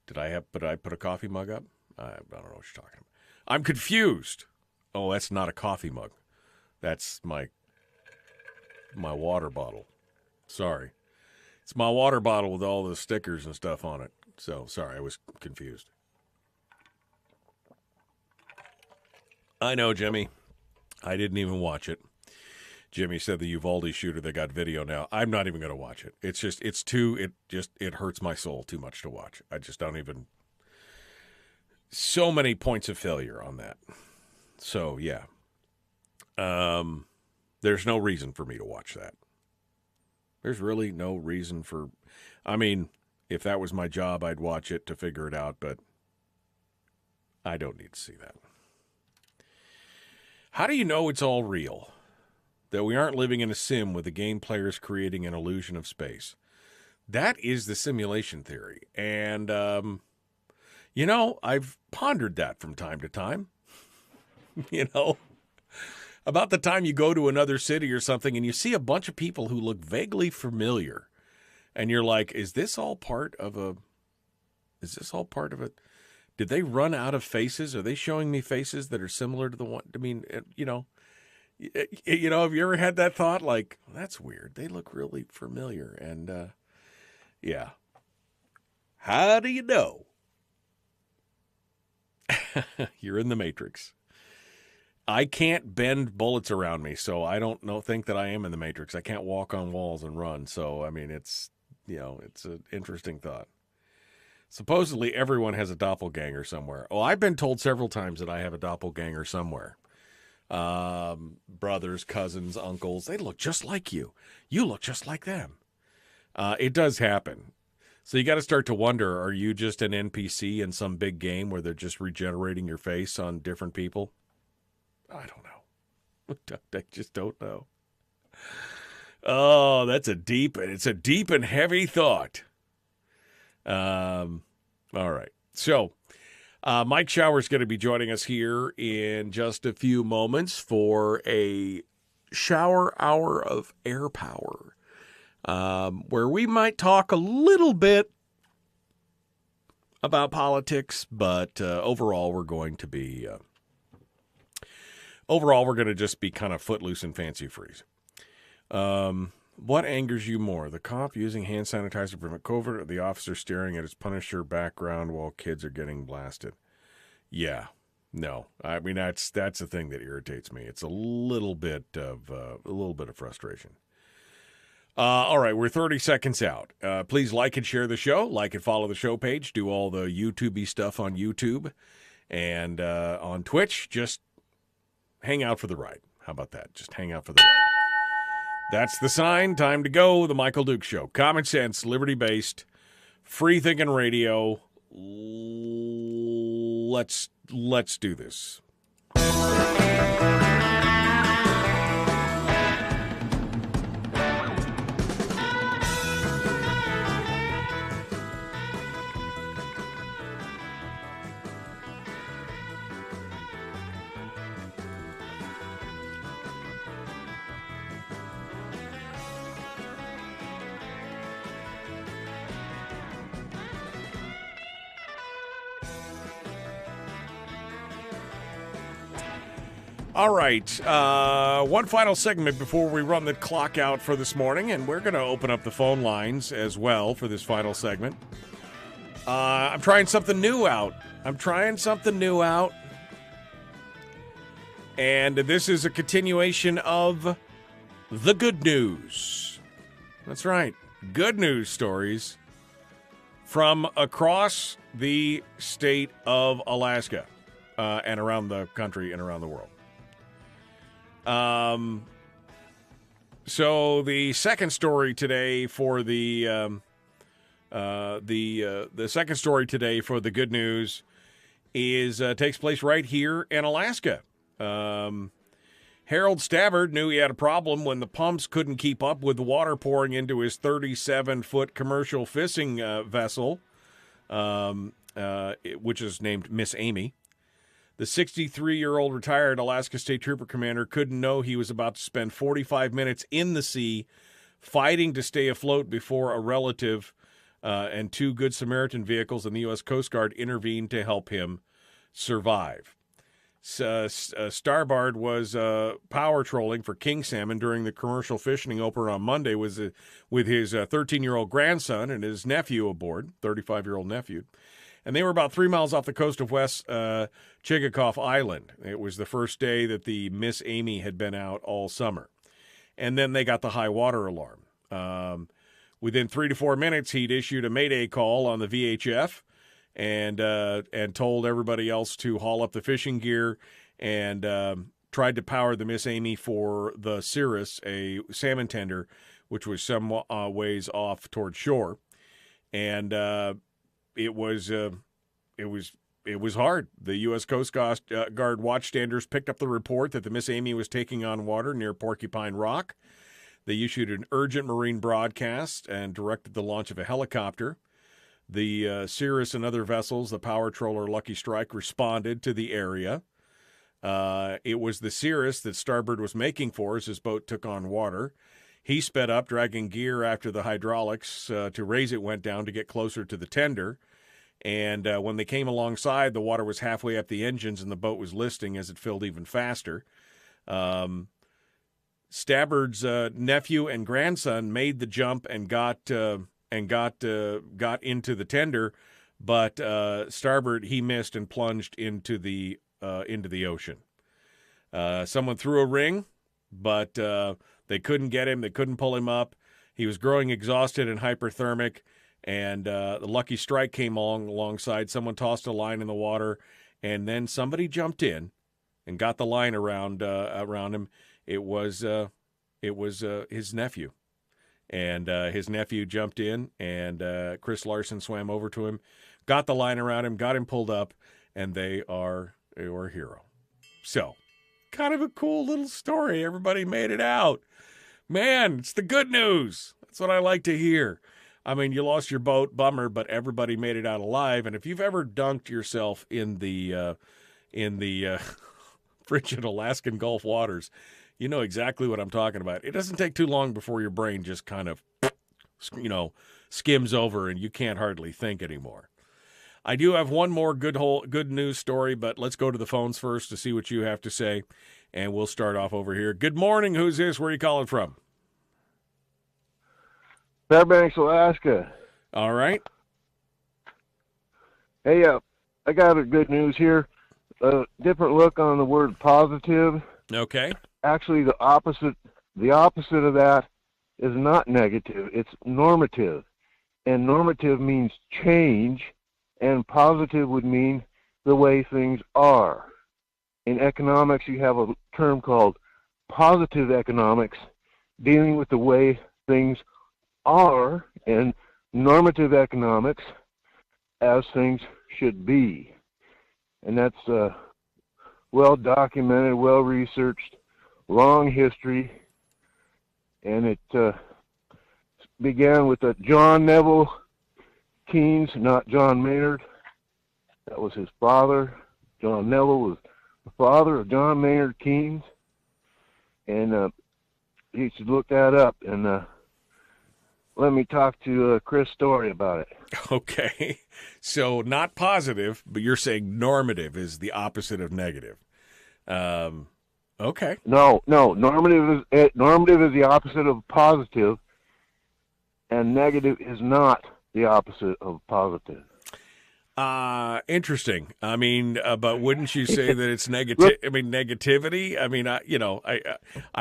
Did I put a coffee mug up? I don't know what you're talking about. I'm confused. Oh, that's not a coffee mug. That's my water bottle. Sorry. It's my water bottle with all the stickers and stuff on it. So, sorry, I was confused. I know, Jimmy. I didn't even watch it. Jimmy said the Uvalde shooter, they got video now. I'm not even going to watch it. It hurts my soul too much to watch. I just don't even. So many points of failure on that. So, yeah. There's no reason for me to watch that. There's really no reason for. I mean, if that was my job, I'd watch it to figure it out, but I don't need to see that. How do you know it's all real? That we aren't living in a sim with the game players creating an illusion of space. That is the simulation theory. And, you know, I've pondered that from time to time. You know, about the time you go to another city or something and you see a bunch of people who look vaguely familiar. And you're like, is this all part of it? Did they run out of faces? Are they showing me faces that are similar to the one? I mean, you know, have you ever had that thought? Like, that's weird. They look really familiar. And, yeah. How do you know? You're in the Matrix. I can't bend bullets around me, so I don't think that I am in the Matrix. I can't walk on walls and run. So, I mean, it's an interesting thought. Supposedly everyone has a doppelganger somewhere. Oh, I've been told several times that I have a doppelganger somewhere. Brothers, cousins, uncles, they look just like you. You look just like them. It does happen. So you got to start to wonder, are you just an NPC in some big game where they're just regenerating your face on different people? I don't know. I just don't know. Oh, it's a deep and heavy thought. All right. So, Mike Shower's going to be joining us here in just a few moments for a shower hour of air power, where we might talk a little bit about politics, but overall we're going to just be kind of footloose and fancy freeze. What angers you more, the cop using hand sanitizer to prevent COVID or the officer staring at his Punisher background while kids are getting blasted? Yeah, no. I mean, that's the thing that irritates me. It's a little bit of frustration. All right, we're 30 seconds out. Please like and share the show. Like and follow the show page. Do all the YouTube-y stuff on YouTube. And on Twitch, just hang out for the ride. How about that? Just hang out for the ride. That's the sign. Time to go. The Michael Dukes Show. Common sense, liberty-based, free-thinking radio. Let's do this. All right, one final segment before we run the clock out for this morning, and we're going to open up the phone lines as well for this final segment. I'm trying something new out. And this is a continuation of the good news. That's right, good news stories from across the state of Alaska and around the country and around the world. So the second story today for the second story today for the good news is takes place right here in Alaska. Harold Stabbard knew he had a problem when the pumps couldn't keep up with the water pouring into his 37-foot commercial fishing vessel, which is named Miss Amy. The 63-year-old retired Alaska State Trooper commander couldn't know he was about to spend 45 minutes in the sea fighting to stay afloat before a relative and two Good Samaritan vehicles and the U.S. Coast Guard intervened to help him survive. Starbard was power trolling for king salmon during the commercial fishing opener on Monday with his 13-year-old grandson and his nephew aboard, 35-year-old nephew. And they were about 3 miles off the coast of West Chigakoff Island. It was the first day that the Miss Amy had been out all summer. And then they got the high water alarm. Within 3 to 4 minutes, he'd issued a mayday call on the VHF and told everybody else to haul up the fishing gear and tried to power the Miss Amy for the Cirrus, a salmon tender, which was some ways off toward shore. And it was hard. The U.S. Coast Guard watchstanders picked up the report that the Miss Amy was taking on water near Porcupine Rock. They issued an urgent marine broadcast and directed the launch of a helicopter. The Cirrus and other vessels, the power trawler Lucky Strike, responded to the area. It was the Cirrus that Starbird was making for as his boat took on water. He sped up, dragging gear after the hydraulics to raise it went down to get closer to the tender. And when they came alongside, the water was halfway up the engines and the boat was listing as it filled even faster. Stabbard's nephew and grandson made the jump and got into the tender, but Starbird, he missed and plunged into the ocean. Someone threw a ring, but they couldn't get him. They couldn't pull him up. He was growing exhausted and hyperthermic, and the Lucky Strike came alongside. Someone tossed a line in the water, and then somebody jumped in and got the line around him. It was his nephew, and his nephew jumped in, and Chris Larson swam over to him, got the line around him, got him pulled up, and they were a hero. So, kind of a cool little story. Everybody made it out. Man, it's the good news. That's what I like to hear. I mean, you lost your boat, bummer, but everybody made it out alive. And if you've ever dunked yourself in the frigid Alaskan Gulf waters, you know exactly what I'm talking about. It doesn't take too long before your brain just kind of, skims over and you can't hardly think anymore. I do have one more good news story, but let's go to the phones first to see what you have to say, and we'll start off over here. Good morning. Who's this? Where are you calling from? Fairbanks, Alaska. All right. Hey, I got a good news here. A different look on the word positive. Okay. Actually, the opposite of that is not negative. It's normative. And normative means change, and positive would mean the way things are. In economics, you have a term called positive economics, dealing with the way things are, and normative economics as things should be. And that's well documented, well researched, long history, and it began with John Neville Keynes, not John Maynard. That was his father. John Neville was the father of John Maynard Keynes, and you should look that up. And let me talk to Chris Story about it. Okay. So not positive, but you're saying normative is the opposite of negative. Okay. No. Normative is the opposite of positive, and negative is not the opposite of positive. Interesting. I mean, but wouldn't you say that it's negative? I mean, negativity. I mean, I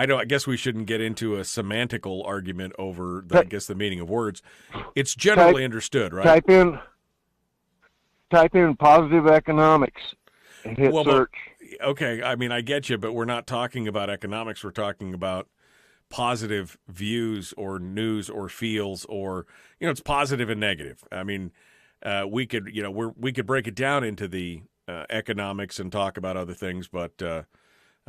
don't. I guess we shouldn't get into a semantical argument over, the meaning of words. It's generally understood, right? Type in positive economics and hit search. Okay. I mean, I get you, but we're not talking about economics. We're talking about positive views or news or feels, or it's positive and negative. I mean. We could break it down into the economics and talk about other things, but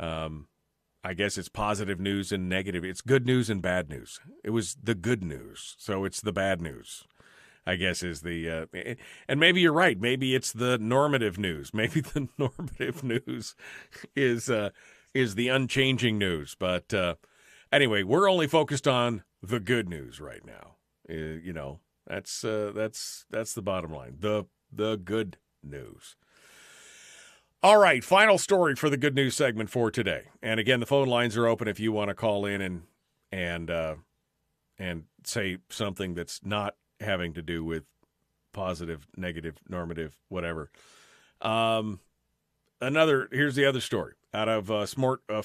I guess it's positive news and negative. It's good news and bad news. It was the good news, so it's the bad news, I guess, is the and maybe you're right. Maybe it's the normative news. Maybe the normative news is the unchanging news. But anyway, we're only focused on the good news right now. That's the bottom line. The good news. All right, final story for the good news segment for today. And again, the phone lines are open if you want to call in and say something that's not having to do with positive, negative, normative, whatever. Here's the other story out of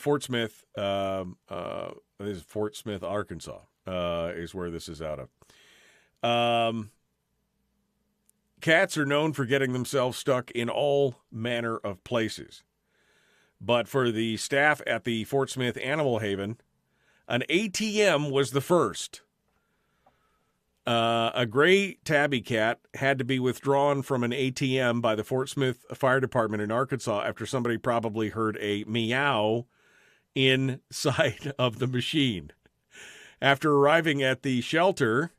Fort Smith. This is Fort Smith, Arkansas, is where this is out of. Cats are known for getting themselves stuck in all manner of places. But for the staff at the Fort Smith Animal Haven, an ATM was the first. A gray tabby cat had to be withdrawn from an ATM by the Fort Smith Fire Department in Arkansas after somebody probably heard a meow inside of the machine. After arriving at the shelter,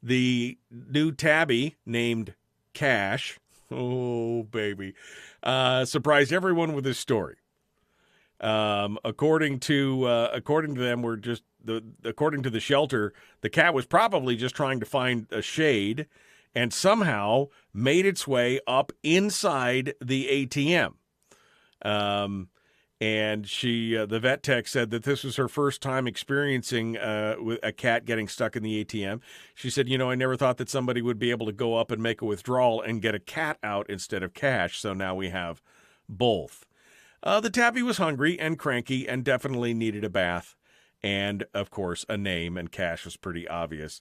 the new tabby, named Cash, oh baby, surprised everyone with his story. According to them, according to the shelter, the cat was probably just trying to find a shade, and somehow made its way up inside the ATM. And the vet tech said that this was her first time experiencing with a cat getting stuck in the ATM. She said, I never thought that somebody would be able to go up and make a withdrawal and get a cat out instead of cash. So now we have both. The tabby was hungry and cranky and definitely needed a bath and, of course, a name, and Cash was pretty obvious.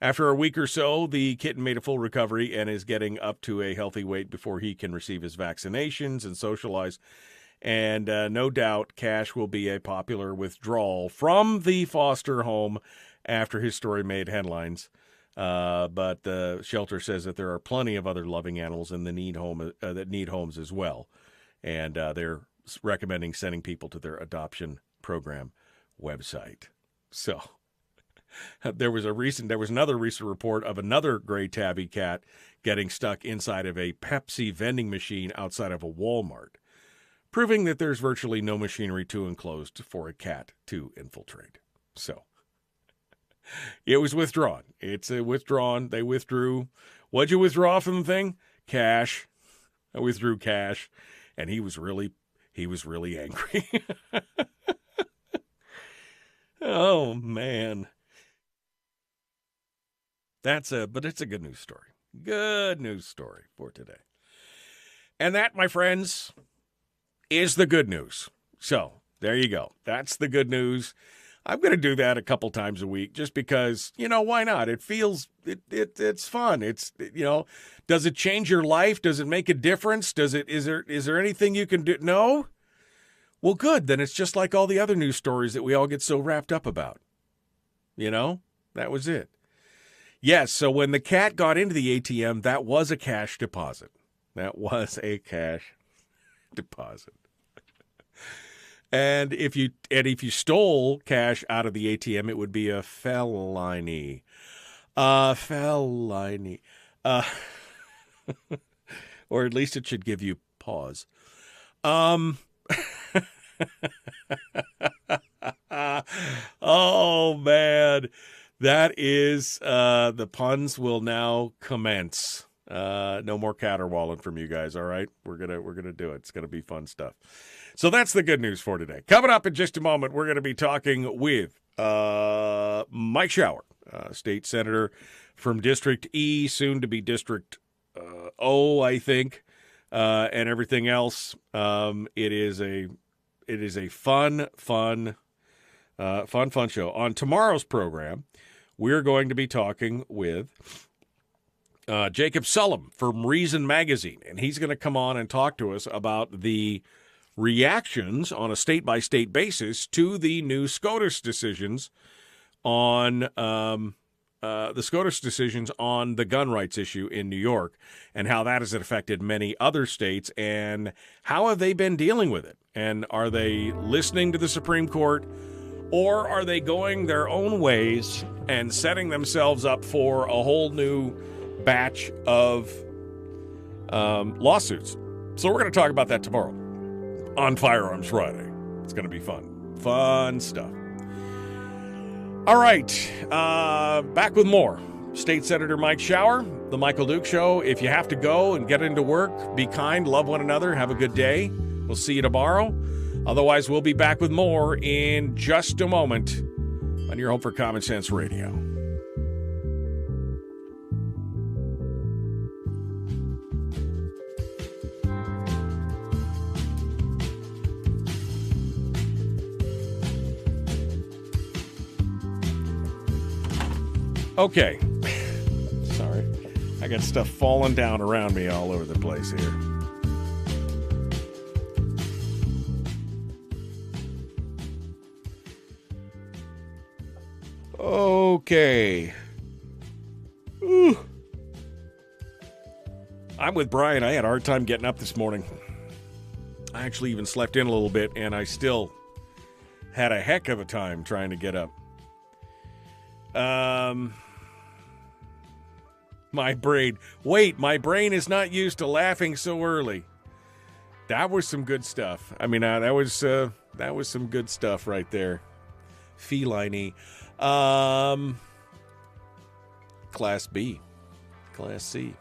After a week or so, the kitten made a full recovery and is getting up to a healthy weight before he can receive his vaccinations and socialize. And no doubt Cash will be a popular withdrawal from the foster home after his story made headlines. But the shelter says that there are plenty of other loving animals in the that need homes as well. And they're recommending sending people to their adoption program website. So there was another recent report of another gray tabby cat getting stuck inside of a Pepsi vending machine outside of a Walmart, proving that there's virtually no machinery too enclosed for a cat to infiltrate. So it was withdrawn. It's withdrawn. They withdrew. What'd you withdraw from the thing? Cash. I withdrew cash, and he was really angry. Oh man. But it's a good news story. Good news story for today. And that, my friends, is the good news. So there you go. That's the good news. I'm going to do that a couple times a week just because, why not? It feels, it's fun. It's, does it change your life? Does it make a difference? Is there anything you can do? No? Well, good. Then it's just like all the other news stories that we all get so wrapped up about. That was it. Yes, so when the cat got into the ATM, that was a cash deposit. That was a cash deposit. And if you stole cash out of the ATM, it would be a felony. Felony. Or at least it should give you pause. Oh, man. That is, the puns will now commence. No more caterwauling from you guys, all right? We're gonna do it. It's gonna be fun stuff. So that's the good news for today. Coming up in just a moment, we're gonna be talking with Mike Shower, state senator from District E, soon to be District O, I think, and everything else. It is a fun show. On tomorrow's program, we're going to be talking with Jacob Sullum from Reason Magazine, and he's going to come on and talk to us about the reactions on a state-by-state basis to the new SCOTUS decisions on the gun rights issue in New York and how that has affected many other states, and how have they been dealing with it? And are they listening to the Supreme Court, or are they going their own ways and setting themselves up for a whole new batch of lawsuits? So we're going to talk about that tomorrow on Firearms Friday. It's going to be fun. Fun stuff. All right. Back with more. State Senator Mike Shower, The Michael Duke Show. If you have to go and get into work, be kind, love one another, have a good day. We'll see you tomorrow. Otherwise, we'll be back with more in just a moment on your home for Common Sense Radio. Okay. Sorry. I got stuff falling down around me all over the place here. Okay. Ooh. I'm with Brian. I had a hard time getting up this morning. I actually even slept in a little bit, and I still had a heck of a time trying to get up. My brain is not used to laughing so early. That was some good stuff. I mean, that was some good stuff right there. Feline-y. Class B. Class C.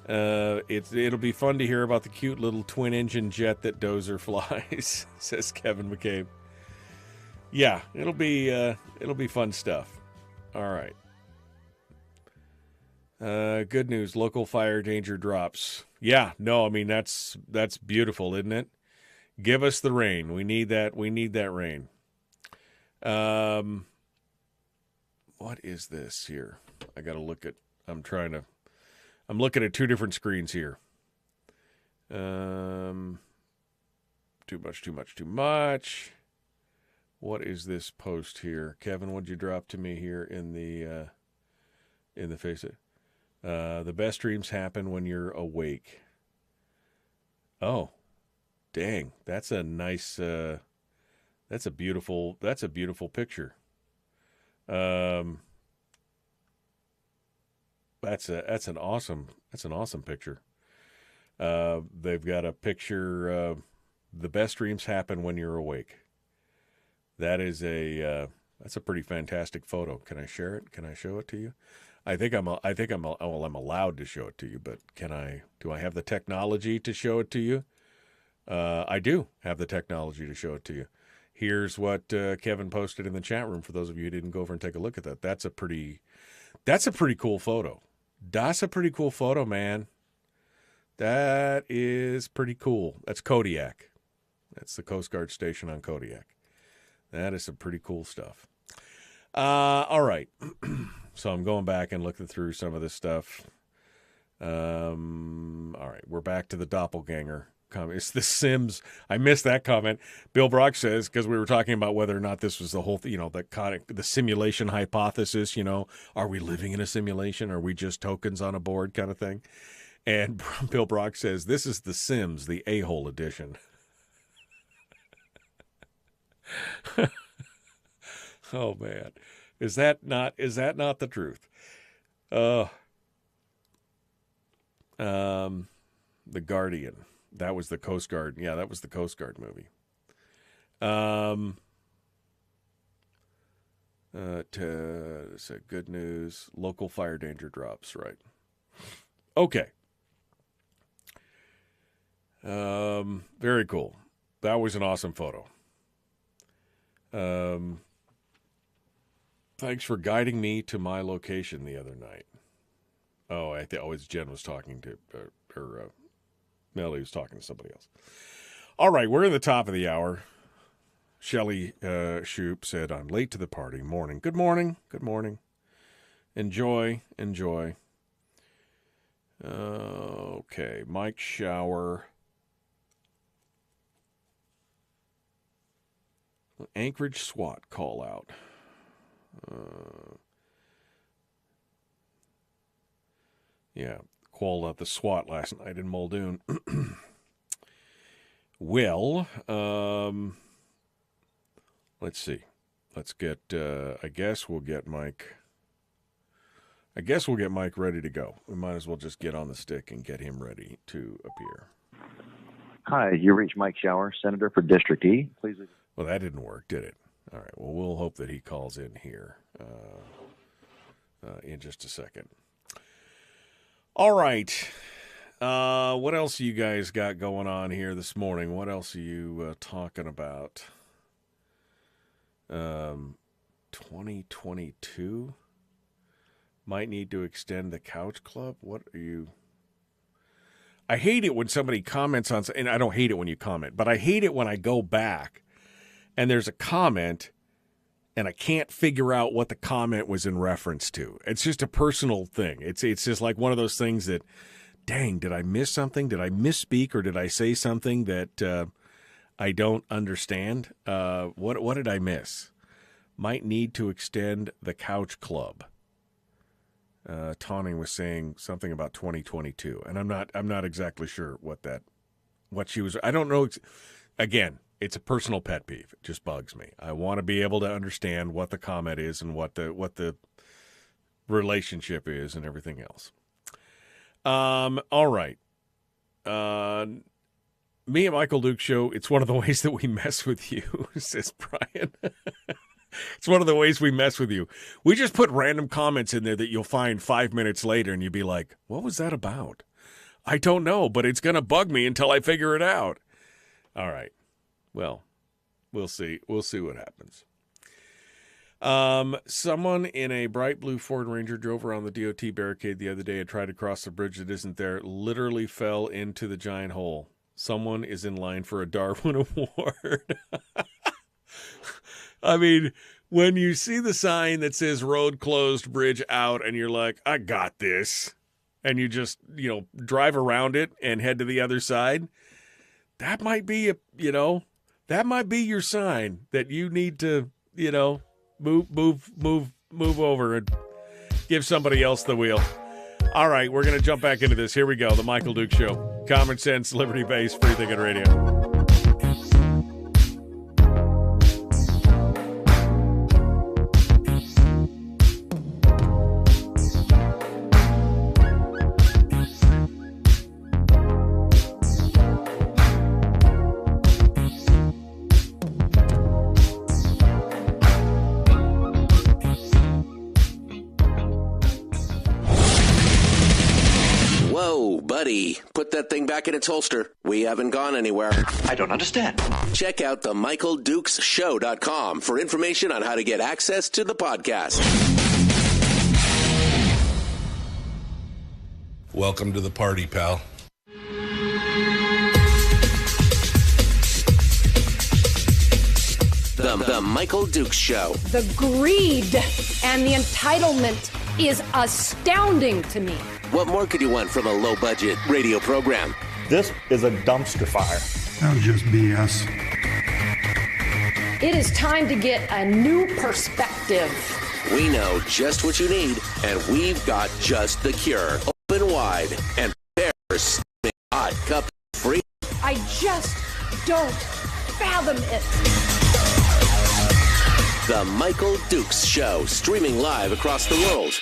It'll be fun to hear about the cute little twin-engine jet that Dozer flies, says Kevin McCabe. Yeah, it'll be fun stuff. All right. Good news. Local fire danger drops. Yeah, no, I mean that's beautiful, isn't it? Give us the rain. We need that. We need that rain. What is this here? I got to look at. I'm looking at two different screens here. Too much. What is this post here? Kevin, what'd you drop to me here in the face? The best dreams happen when you're awake. Oh, dang. That's a nice That's a beautiful picture. That's an awesome picture. They've got a picture. The best dreams happen when you're awake. That's a pretty fantastic photo. Can I share it? Can I show it to you? I'm allowed to show it to you, but do I have the technology to show it to you? I do have the technology to show it to you. Here's what Kevin posted in the chat room for those of you who didn't go over and take a look at that. That's a pretty cool photo. That's a pretty cool photo, man. That is pretty cool. That's Kodiak. That's the Coast Guard station on Kodiak. That is some pretty cool stuff. All right. So I'm going back and looking through some of this stuff. All right. We're back to the doppelganger comment. It's the Sims. I missed that comment. Bill Brock says, because we were talking about whether or not this was the whole, the simulation hypothesis, are we living in a simulation? Are we just tokens on a board kind of thing? And Bill Brock says, this is the Sims, the a-hole edition. Oh man, is that not the truth? The Guardian. That was the Coast Guard. Yeah, that was the Coast Guard movie. Say good news. Local fire danger drops. Right. Okay. Very cool. That was an awesome photo. Thanks for guiding me to my location the other night. Oh, it's Jen was talking to her. Melly was talking to somebody else. All right, we're in the top of the hour. Shelley Shoup said, I'm late to the party. Morning. Good morning. Good morning. Enjoy. Okay, Mike Shower. Anchorage SWAT call out. Called out the SWAT last night in Muldoon. Well, let's see. Let's get, I guess we'll get Mike ready to go. We might as well just get on the stick and get him ready to appear. Hi, you reached Mike Shower, Senator for District E. Please. Well, that didn't work, did it? All right. Well, we'll hope that he calls in here in just a second. All right. What else you guys got going on here this morning? What else are you talking about? 2022 might need to extend the couch club. What are you? I hate it when somebody comments on, and I don't hate it when you comment, but I hate it when I go back and there's a comment and I can't figure out what the comment was in reference to. It's just a personal thing. It's just like one of those things that, dang, did I miss something? Did I misspeak or did I say something that I don't understand? What did I miss? Might need to extend the couch club. Tawny was saying something about 2022, and I'm not exactly sure what she was. I don't know. Again, it's a personal pet peeve. It just bugs me. I want to be able to understand what the comment is and what the relationship is and everything else. All right. Me and Michael Duke show. It's one of the ways that we mess with you, says Brian. It's one of the ways we mess with you. We just put random comments in there that you'll find 5 minutes later, and you'll be like, what was that about? I don't know, but it's going to bug me until I figure it out. All right. Well, we'll see. We'll see what happens. Someone in a bright blue Ford Ranger drove around the DOT barricade the other day and tried to cross the bridge that isn't there, literally fell into the giant hole. Someone is in line for a Darwin Award. I mean, when you see the sign that says road closed, bridge out, and you're like, I got this, and you just, drive around it and head to the other side, that might be that might be your sign that you need to, move over and give somebody else the wheel. All right, we're going to jump back into this. Here we go. The Michael Duke Show. Common sense, liberty-based, free thinking radio. Buddy, put that thing back in its holster. We haven't gone anywhere. I don't understand. Check out the MichaelDukesShow.com for information on how to get access to the podcast. Welcome to the party, pal. The Michael Dukes Show. The greed and the entitlement is astounding to me. What more could you want from a low-budget radio program? This is a dumpster fire. That was just BS. It is time to get a new perspective. We know just what you need, and we've got just the cure. Open wide and prepare for a steaming hot cup of free. I just don't fathom it. The Michael Dukes Show, streaming live across the world.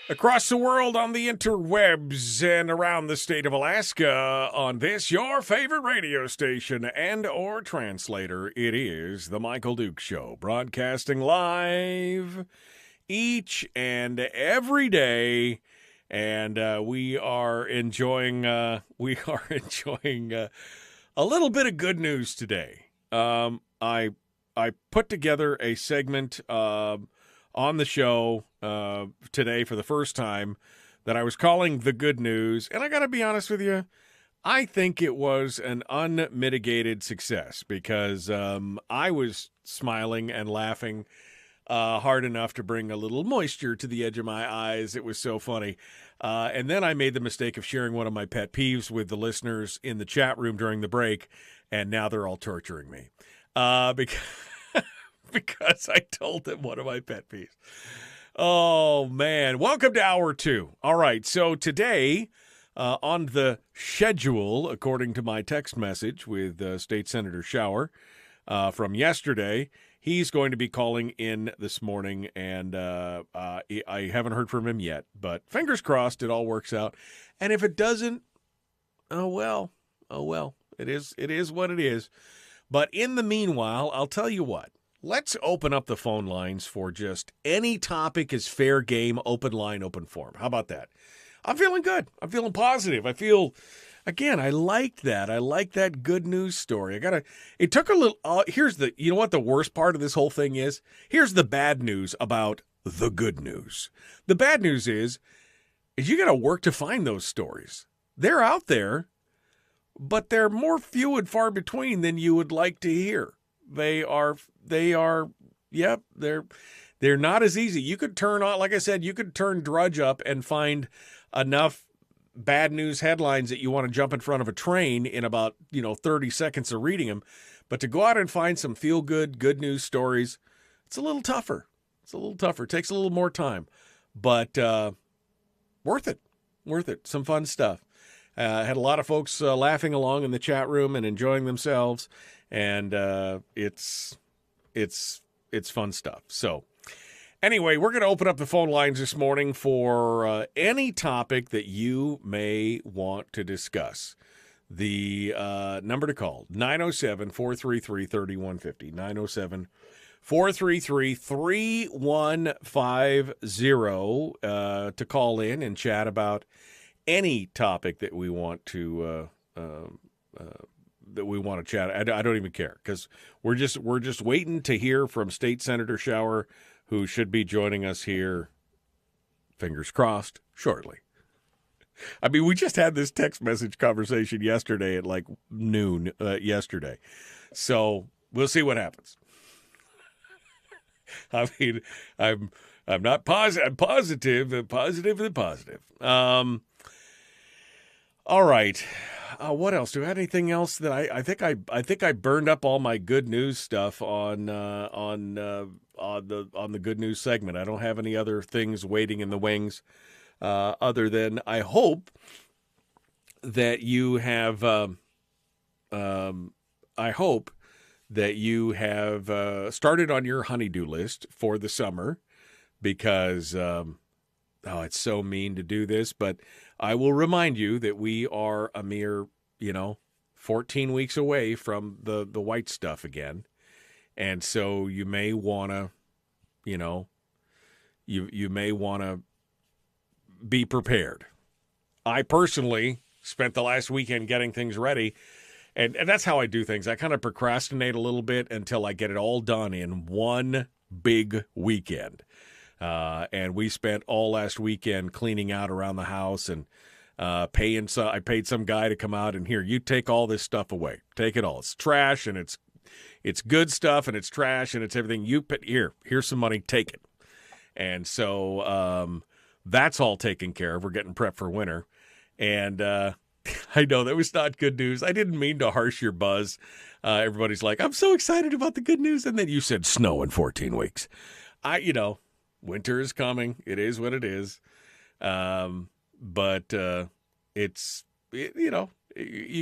Across the world on the interwebs and around the state of Alaska on this, your favorite radio station and or translator, it is The Michael Dukes Show, broadcasting live each and every day. And we are enjoying a little bit of good news today. I put together a segment on the show today for the first time that I was calling The Good News. And I got to be honest with you, I think it was an unmitigated success because I was smiling and laughing hard enough to bring a little moisture to the edge of my eyes. It was so funny. And then I made the mistake of sharing one of my pet peeves with the listeners in the chat room during the break, and now they're all torturing me. Because I told them one of my pet peeves. Oh, man. Welcome to Hour 2. All right, so today on the schedule, according to my text message with State Senator Shower from yesterday, he's going to be calling in this morning, and I haven't heard from him yet, but fingers crossed it all works out. And if it doesn't, oh well. It is what it is. But in the meanwhile, I'll tell you what. Let's open up the phone lines for just any topic is fair game, open line, open forum. How about that? I'm feeling good. I'm feeling positive. I feel, again, I liked that. I like that good news story. It took a little, you know what the worst part of this whole thing is? Here's the bad news about the good news. The bad news is you got to work to find those stories. They're out there, but they're more few and far between than you would like to hear. They're not as easy. You could turn on, like I said, you could turn Drudge up and find enough bad news headlines that you want to jump in front of a train in about, 30 seconds of reading them. But to go out and find some feel-good, good news stories, it's a little tougher. It takes a little more time, but worth it. Some fun stuff. Had a lot of folks laughing along in the chat room and enjoying themselves, and it's fun stuff. So anyway, we're going to open up the phone lines this morning for any topic that you may want to discuss. The number to call, 907-433-3150, 907-433-3150 to call in and chat about any topic that we want to chat. I don't even care because we're just waiting to hear from State Senator Shower, who should be joining us here, fingers crossed, shortly. I mean, we just had this text message conversation yesterday at like noon yesterday, so we'll see what happens. I mean, I'm not positive. I'm positive. Positive. All right. What else? Do I have anything else that I think I burned up all my good news stuff on the good news segment. I don't have any other things waiting in the wings, other than I hope that you have. I hope that you have started on your honey-do list for the summer, because it's so mean to do this, but I will remind you that we are a mere, 14 weeks away from the white stuff again. And so you may want to, you may want to be prepared. I personally spent the last weekend getting things ready, and that's how I do things. I kind of procrastinate a little bit until I get it all done in one big weekend. And we spent all last weekend cleaning out around the house and I paid some guy to come out and here, you take all this stuff away. Take it all. It's trash and it's good stuff and it's trash and it's everything. Here's some money. Take it. And so that's all taken care of. We're getting prepped for winter. And I know that was not good news. I didn't mean to harsh your buzz. Everybody's like, I'm so excited about the good news. And then you said snow in 14 weeks. Winter is coming. It is what it is. But you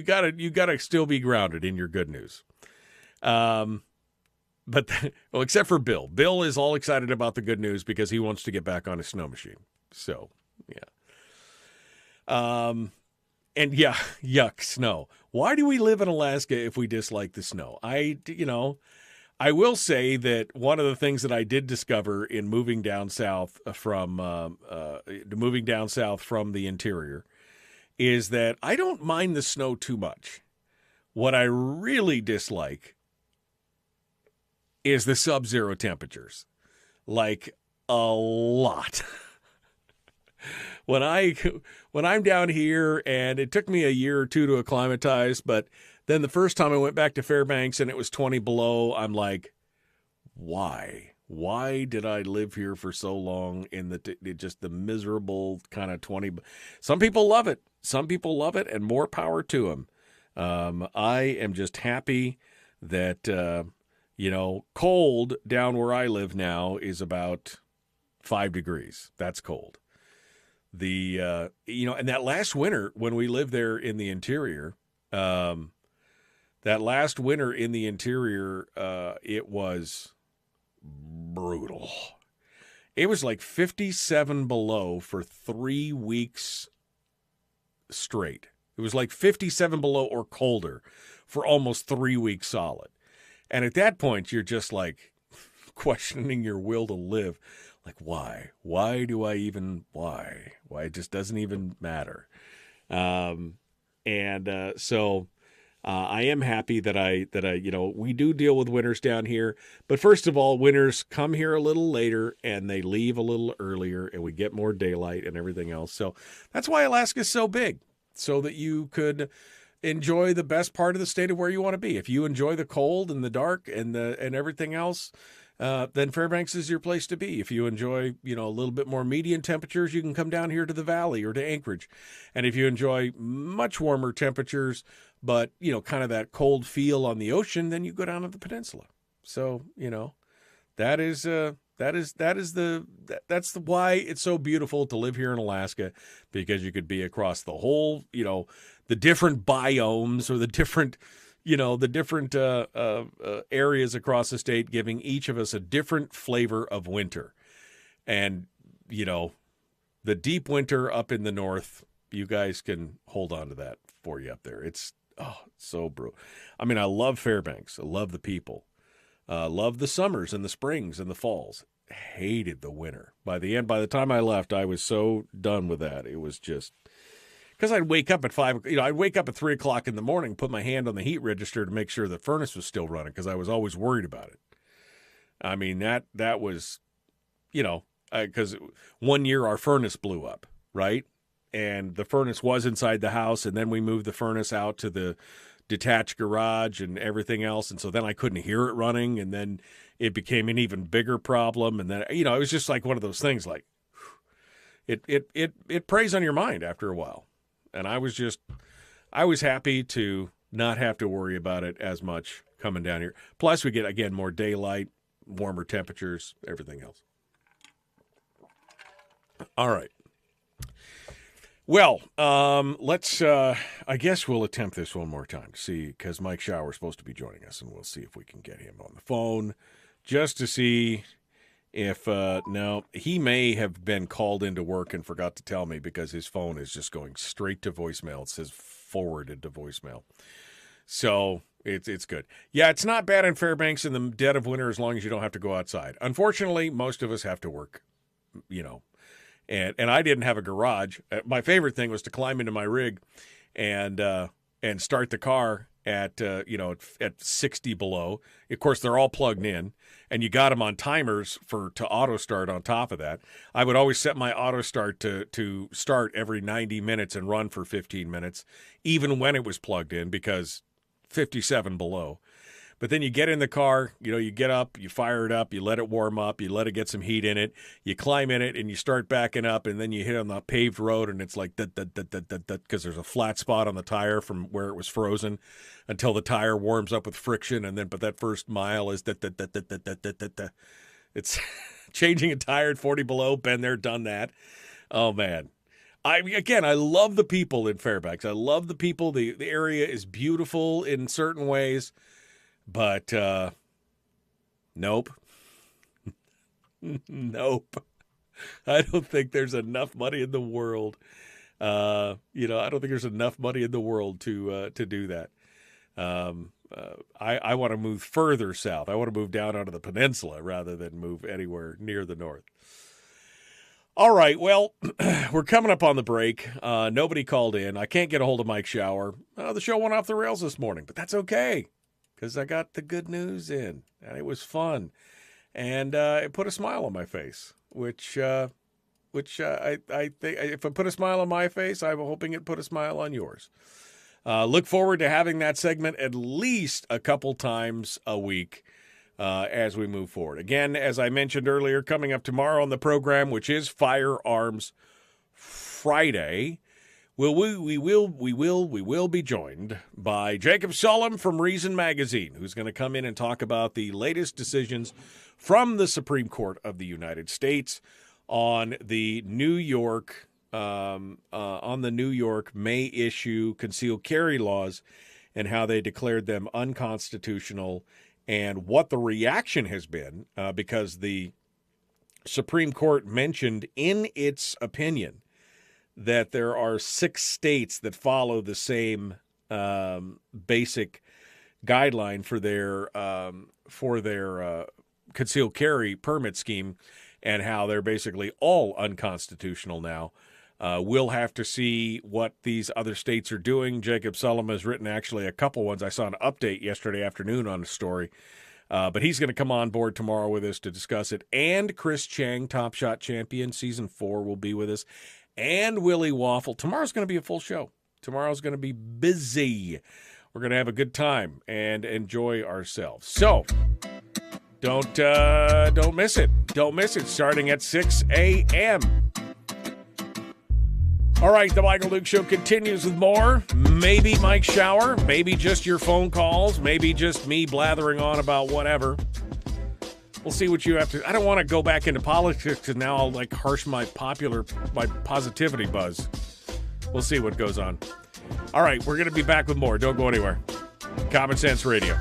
gotta still be grounded in your good news. Except for Bill. Bill is all excited about the good news because he wants to get back on his snow machine. So, yeah. And yeah, yuck, snow. Why do we live in Alaska if we dislike the snow? I will say that one of the things that I did discover in moving down south from the interior is that I don't mind the snow too much. What I really dislike is the sub-zero temperatures, like a lot. When I'm down here, and it took me a year or two to acclimatize, but then the first time I went back to Fairbanks and it was 20 below, I'm like, why? Why did I live here for so long in just the miserable kind of 20? Some people love it. Some people love it, and more power to them. I am just happy that, cold down where I live now is about 5 degrees. That's cold. And that last winter when we lived there in the interior, it was brutal. It was like 57 below for 3 weeks straight. It was like 57 below or colder for almost 3 weeks solid. And at that point, you're just like questioning your will to live. Like, why? Why do I even, why? Why? It just doesn't even matter. So I am happy that we do deal with winters down here. But first of all, winters come here a little later and they leave a little earlier and we get more daylight and everything else. So that's why Alaska is so big, so that you could enjoy the best part of the state of where you want to be. If you enjoy the cold and the dark and everything else, then Fairbanks is your place to be. If you enjoy, a little bit more median temperatures, you can come down here to the valley or to Anchorage. And if you enjoy much warmer temperatures, but, kind of that cold feel on the ocean, then you go down to the peninsula. So, that's why it's so beautiful to live here in Alaska, because you could be across the whole, the different biomes or the different areas across the state, giving each of us a different flavor of winter. And, the deep winter up in the north, you guys can hold on to that for you up there. It's so brutal. I mean, I love Fairbanks. I love the people. Love the summers and the springs and the falls. Hated the winter. By the time I left, I was so done with that. It was just... Because I'd wake up at 3 o'clock in the morning, put my hand on the heat register to make sure the furnace was still running, because I was always worried about it. I mean, that was, because one year our furnace blew up, right? And the furnace was inside the house, and then we moved the furnace out to the detached garage and everything else. And so then I couldn't hear it running, and then it became an even bigger problem. And then, it was just like one of those things, like it preys on your mind after a while. And I was happy to not have to worry about it as much coming down here. Plus, we get, again, more daylight, warmer temperatures, everything else. All right. Well, let's, I guess we'll attempt this one more time to see, because Mike Shower is supposed to be joining us, and we'll see if we can get him on the phone just to see if, no, he may have been called into work and forgot to tell me, because his phone is just going straight to voicemail. It says forwarded to voicemail. So it's good. Yeah, it's not bad in Fairbanks in the dead of winter as long as you don't have to go outside. Unfortunately, most of us have to work, And I didn't have a garage. My favorite thing was to climb into my rig and start the car at 60 below. Of course, they're all plugged in, and you got them on timers to auto start on top of that. I would always set my auto start to start every 90 minutes and run for 15 minutes, even when it was plugged in, because 57 below. But then you get in the car, you get up, you fire it up, you let it warm up, you let it get some heat in it, you climb in it, and you start backing up, and then you hit on the paved road, and it's like because there's a flat spot on the tire from where it was frozen until the tire warms up with friction, but that first mile is It's changing a tire at 40 below, been there, done that. Oh, man. I love the people in Fairbanks. I love the people. The area is beautiful in certain ways. But, nope. Nope. I don't think there's enough money in the world. I don't think there's enough money in the world to do that. I want to move further south. I want to move down onto the peninsula rather than move anywhere near the north. All right, well, we're coming up on the break. Nobody called in. I can't get a hold of Mike Shower. The show went off the rails this morning, but that's okay, because I got the good news in, and it was fun. And it put a smile on my face, which I think if it put a smile on my face, I'm hoping it put a smile on yours. Look forward to having that segment at least a couple times a week as we move forward. Again, as I mentioned earlier, coming up tomorrow on the program, which is Firearms Friday, we will be joined by Jacob Sullum from Reason Magazine, who's going to come in and talk about the latest decisions from the Supreme Court of the United States on the New York May issue concealed carry laws and how they declared them unconstitutional, and what the reaction has been, because the Supreme Court mentioned in its opinion that there are 6 states that follow the same basic guideline for their concealed carry permit scheme, and how they're basically all unconstitutional now. We'll have to see what these other states are doing. Jacob Sullum has written actually a couple ones. I saw an update yesterday afternoon on a story. But he's going to come on board tomorrow with us to discuss it. And Chris Chang, Top Shot champion, Season 4, will be with us. And Willie Waffle. Tomorrow's going to be a full show. Tomorrow's going to be busy. We're going to have a good time and enjoy ourselves. So don't miss it. Don't miss it. Starting at 6 a.m. All right, the Michael Duke Show continues with more. Maybe Mike Shower, maybe just your phone calls, maybe just me blathering on about whatever. We'll see what you have to. I don't want to go back into politics because now I'll harsh my positivity buzz. We'll see what goes on. All right, we're going to be back with more. Don't go anywhere. Common Sense Radio.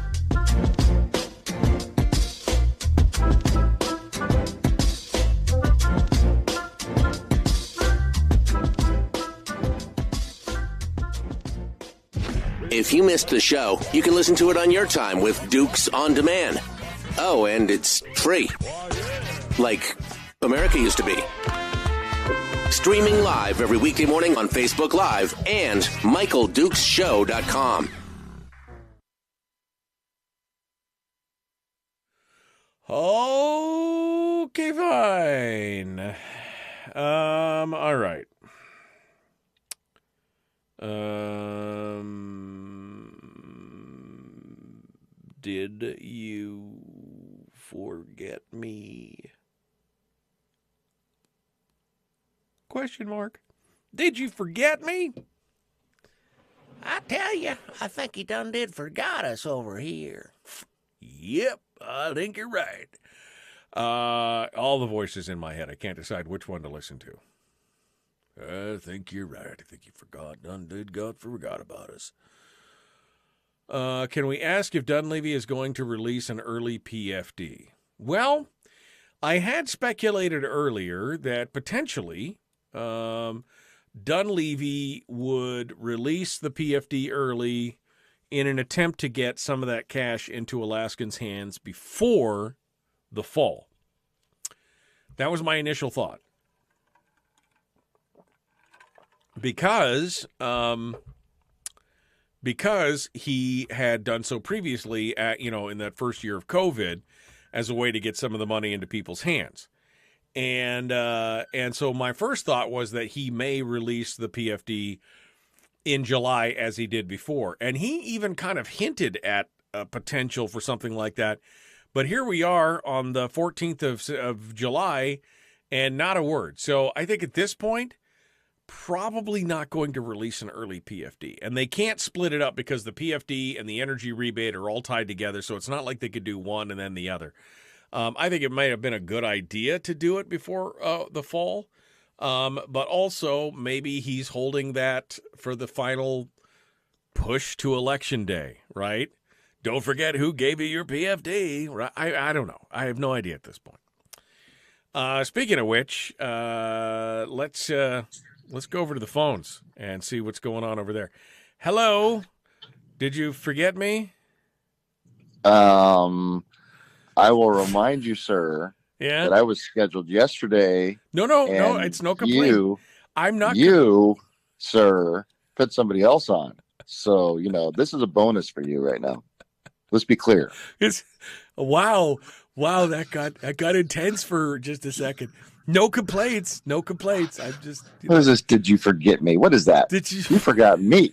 If you missed the show, you can listen to it on your time with Dukes On Demand. Oh, and it's free. Like America used to be. Streaming live every weekday morning on Facebook Live and MichaelDukesShow.com. Okay, fine. All right. Did you forget me? Question mark. Did you forget me? I tell you, I think he done did forgot us over here. Yep, I think you're right. All the voices in my head. I can't decide which one to listen to. I think you're right. I think you forgot. God forgot about us. Can we ask if Dunleavy is going to release an early PFD? Well, I had speculated earlier that potentially Dunleavy would release the PFD early in an attempt to get some of that cash into Alaskans' hands before the fall. That was my initial thought. because he had done so previously in that first year of COVID as a way to get some of the money into people's hands. And so my first thought was that he may release the PFD in July as he did before. And he even kind of hinted at a potential for something like that. But here we are on the 14th of July and not a word. So I think at this point, probably not going to release an early PFD. And they can't split it up because the PFD and the energy rebate are all tied together. So it's not like they could do one and then the other. I think it might have been a good idea to do it before the fall. But also maybe he's holding that for the final push to Election Day, right? Don't forget who gave you your PFD. Right? I don't know. I have no idea at this point. Speaking of which, let's go over to the phones and see what's going on over there. Hello. Did you forget me? I will remind you, sir, that I was scheduled yesterday. No, it's no complaint. I'm not. You, sir, put somebody else on. So, this is a bonus for you right now. Let's be clear. Wow, that got intense for just a second. No complaints. I just. What is this? Did you forget me? What is that? Did you? You forgot me.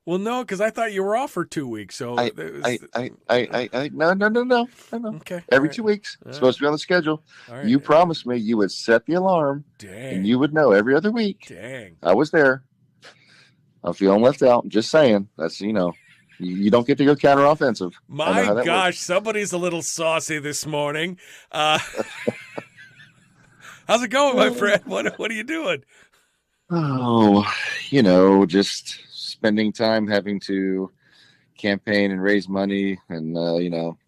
Well, no, because I thought you were off for 2 weeks. So no. Okay. Every 2 weeks, it's supposed to be on the schedule. You promised me you would set the alarm. Dang. And you would know every other week. Dang. I was there. I'm feeling left out. Just saying. That's you don't get to go counteroffensive. My gosh, somebody's a little saucy this morning. How's it going, my friend? What are you doing? Oh, just spending time having to campaign and raise money and,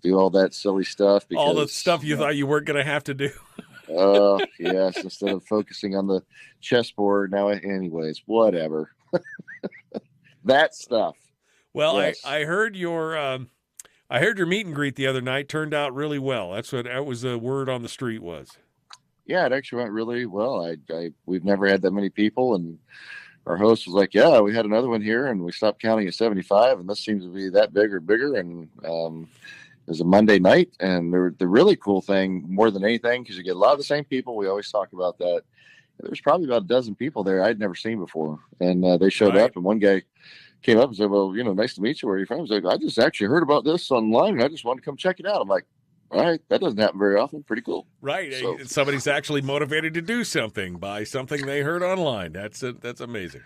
do all that silly stuff. Because, all the stuff you thought you weren't going to have to do. Yes. Instead of focusing on the chessboard now, anyways, whatever. That stuff. Well, yes. I heard your meet and greet the other night turned out really well. That was the word on the street was. Yeah, it actually went really well. We've never had that many people, and our host was like, "Yeah, we had another one here, and we stopped counting at 75, and this seems to be that big or bigger." And it was a Monday night, and the really cool thing, more than anything, because you get a lot of the same people. We always talk about that. There was probably about a dozen people there I'd never seen before, and they showed up, and one guy came up and said, "Well, nice to meet you. Where are you from?" I was like, "I just actually heard about this online, and I just wanted to come check it out." I'm like, all right, that doesn't happen very often. Pretty cool. Right. So, somebody's actually motivated to do something by something they heard online. That's amazing.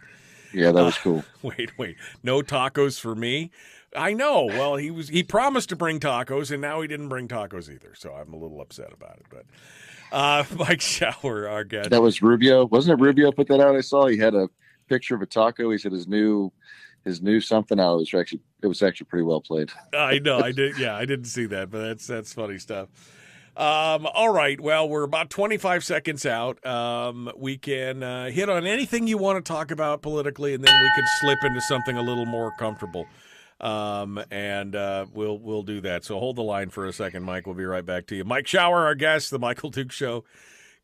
Yeah, that was cool. Wait. No tacos for me? I know. Well, he promised to bring tacos, and now he didn't bring tacos either. So I'm a little upset about it. But Mike Shower, our guest. That was Rubio. Wasn't it Rubio put that out? I saw he had a picture of a taco. He said his new something out. It was actually pretty well played. I know. I did. Yeah, I didn't see that, but that's funny stuff. All right. Well, we're about 25 seconds out. We can hit on anything you want to talk about politically, and then we could slip into something a little more comfortable. And we'll do that. So hold the line for a second, Mike. We'll be right back to you. Mike Shower, our guest, The Michael Duke Show.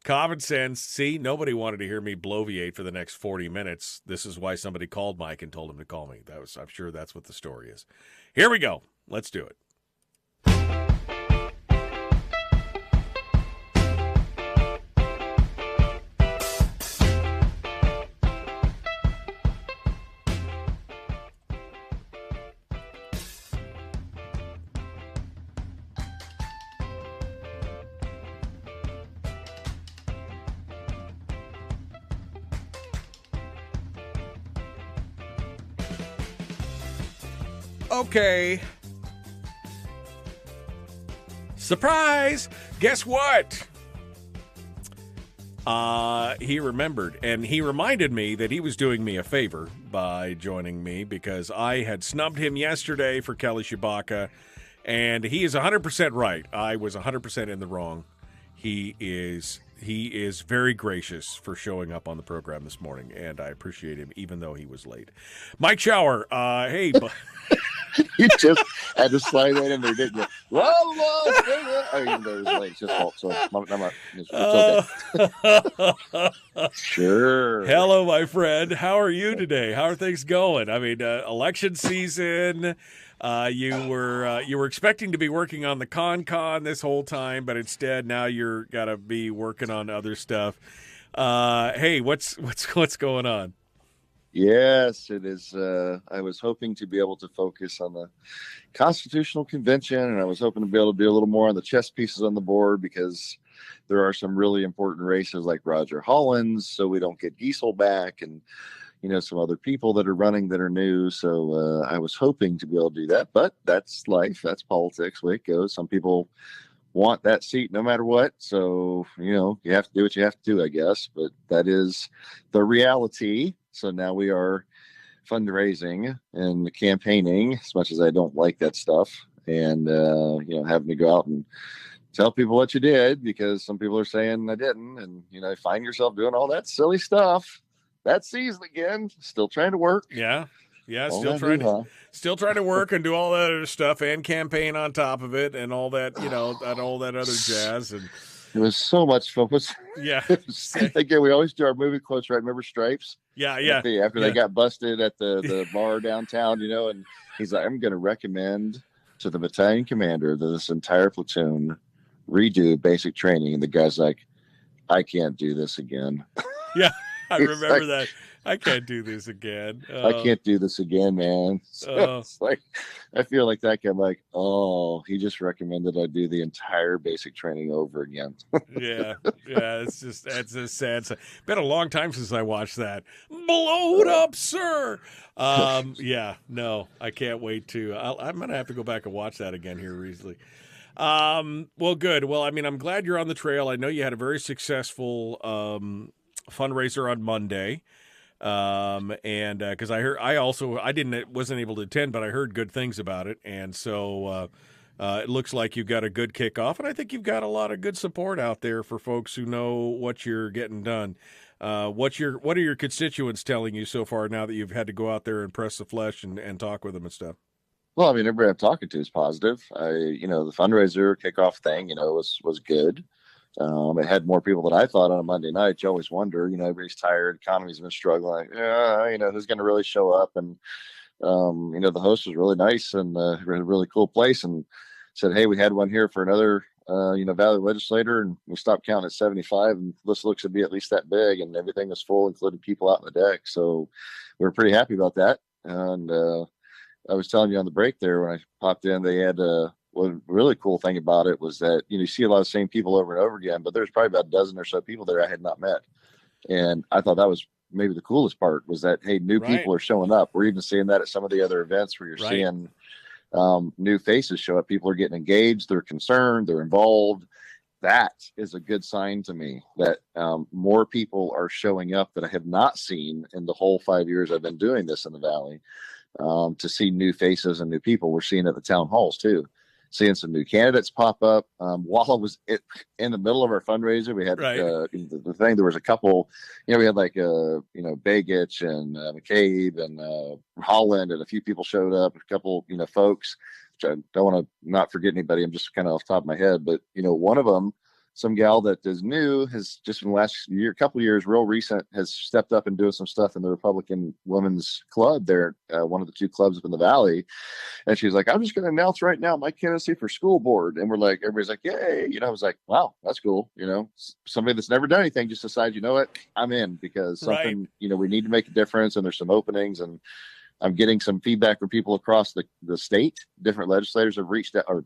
Common sense. See, nobody wanted to hear me bloviate for the next 40 minutes. This is why somebody called Mike and told him to call me. I'm sure that's what the story is. Here we go. Let's do it. Okay. Surprise! Guess what? He remembered, and he reminded me that he was doing me a favor by joining me because I had snubbed him yesterday for Kelly Tshibaka, and he is 100% right. I was 100% in the wrong. He is he is very gracious for showing up on the program this morning, and I appreciate him, even though he was late. Mike Shower, hey. You just had to slide that in there, didn't you? Even though it was late, it's just fault. So it's okay. Sure. Hello, my friend. How are you today? How are things going? I mean, election season. You were expecting to be working on the con this whole time, but instead now you're gotta be working on other stuff. Hey, what's going on? Yes, it is. I was hoping to be able to focus on the Constitutional Convention, and I was hoping to be able to do a little more on the chess pieces on the board, because there are some really important races like Roger Hollins, so we don't get Giesel back, and some other people that are running that are new. So I was hoping to be able to do that, but that's life. That's politics, way it goes. Some people want that seat no matter what. So, you have to do what you have to do, I guess, but that is the reality. So now we are fundraising and campaigning, as much as I don't like that stuff, and, having to go out and tell people what you did, because some people are saying I didn't. And, find yourself doing all that silly stuff that season again, still trying to work. Yeah. Still trying to work and do all that other stuff and campaign on top of it and all that, and all that other jazz. And it was so much fun. Yeah. Again, we always do our movie quotes, right? Remember Stripes? Yeah. After they got busted at the bar downtown, and he's like, I'm going to recommend to the battalion commander that this entire platoon redo basic training. And the guy's like, I can't do this again. Yeah. I remember that. I can't do this again. I can't do this again, man. So it's like, I feel like that guy. I'm like, he just recommended I do the entire basic training over again. Yeah. It's a sad. Been a long time since I watched that. Blow it up, sir. Yeah. No, I can't wait to. I'm gonna have to go back and watch that again here recently. Well, good. Well, I mean, I'm glad you're on the trail. I know you had a very successful fundraiser on Monday. And because I wasn't able to attend, but I heard good things about it, and so it looks like you've got a good kickoff, and I think you've got a lot of good support out there for folks who know what you're getting done. What are your constituents telling you so far now that you've had to go out there and press the flesh and talk with them and stuff? Well, I mean, everybody I'm talking to is positive. The fundraiser kickoff thing, was good. It had more people than I thought on a Monday night. You always wonder, everybody's tired. Economy's been struggling. Who's going to really show up? And, the host was really nice and a really cool place, and said, hey, we had one here for another, Valley legislator, and we stopped counting at 75, and this looks to be at least that big, and everything was full, including people out on the deck. So we were pretty happy about that. And I was telling you on the break there when I popped in, they had one really cool thing about it was that, you see a lot of the same people over and over again, but there's probably about a dozen or so people there I had not met. And I thought that was maybe the coolest part, was that, hey, new people are showing up. We're even seeing that at some of the other events where you're seeing new faces show up. People are getting engaged. They're concerned. They're involved. That is a good sign to me that more people are showing up that I have not seen in the whole 5 years I've been doing this in the Valley, to see new faces and new people. We're seeing at the town halls too. Seeing some new candidates pop up. While I was in the middle of our fundraiser, we had the thing. There was a couple, we had like Begich and McCabe and Holland, and a few people showed up. A couple, folks. Which I don't want to not forget anybody. I'm just kind of off the top of my head, but one of them, some gal that is new, has just in the last couple of years, real recent, has stepped up and doing some stuff in the Republican Women's Club there, one of the two clubs up in the Valley. And she's like, I'm just going to announce right now my candidacy for school board. And everybody's like, yay. I was like, wow, that's cool. Somebody that's never done anything just decides, you know what, I'm in, because something, we need to make a difference, and there's some openings. And I'm getting some feedback from people across the state. Different legislators have reached out, or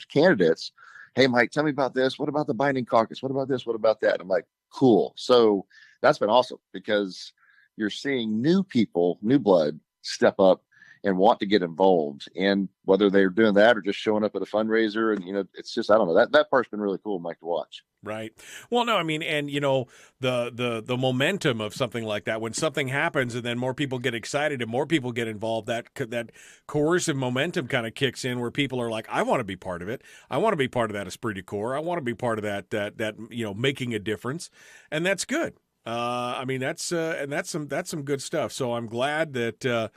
candidates. Hey, Mike, tell me about this. What about the binding caucus? What about this? What about that? I'm like, cool. So that's been awesome, because you're seeing new people, new blood step up and want to get involved. And whether they're doing that or just showing up at a fundraiser, and it's just, I don't know, that part's been really cool, Mike, to watch. Right. Well, no, I mean, and the momentum of something like that, when something happens and then more people get excited and more people get involved, that coercive momentum kind of kicks in, where people are like, I want to be part of it. I want to be part of that esprit de corps. I want to be part of that making a difference, and that's good. I mean, that's some good stuff. So I'm glad that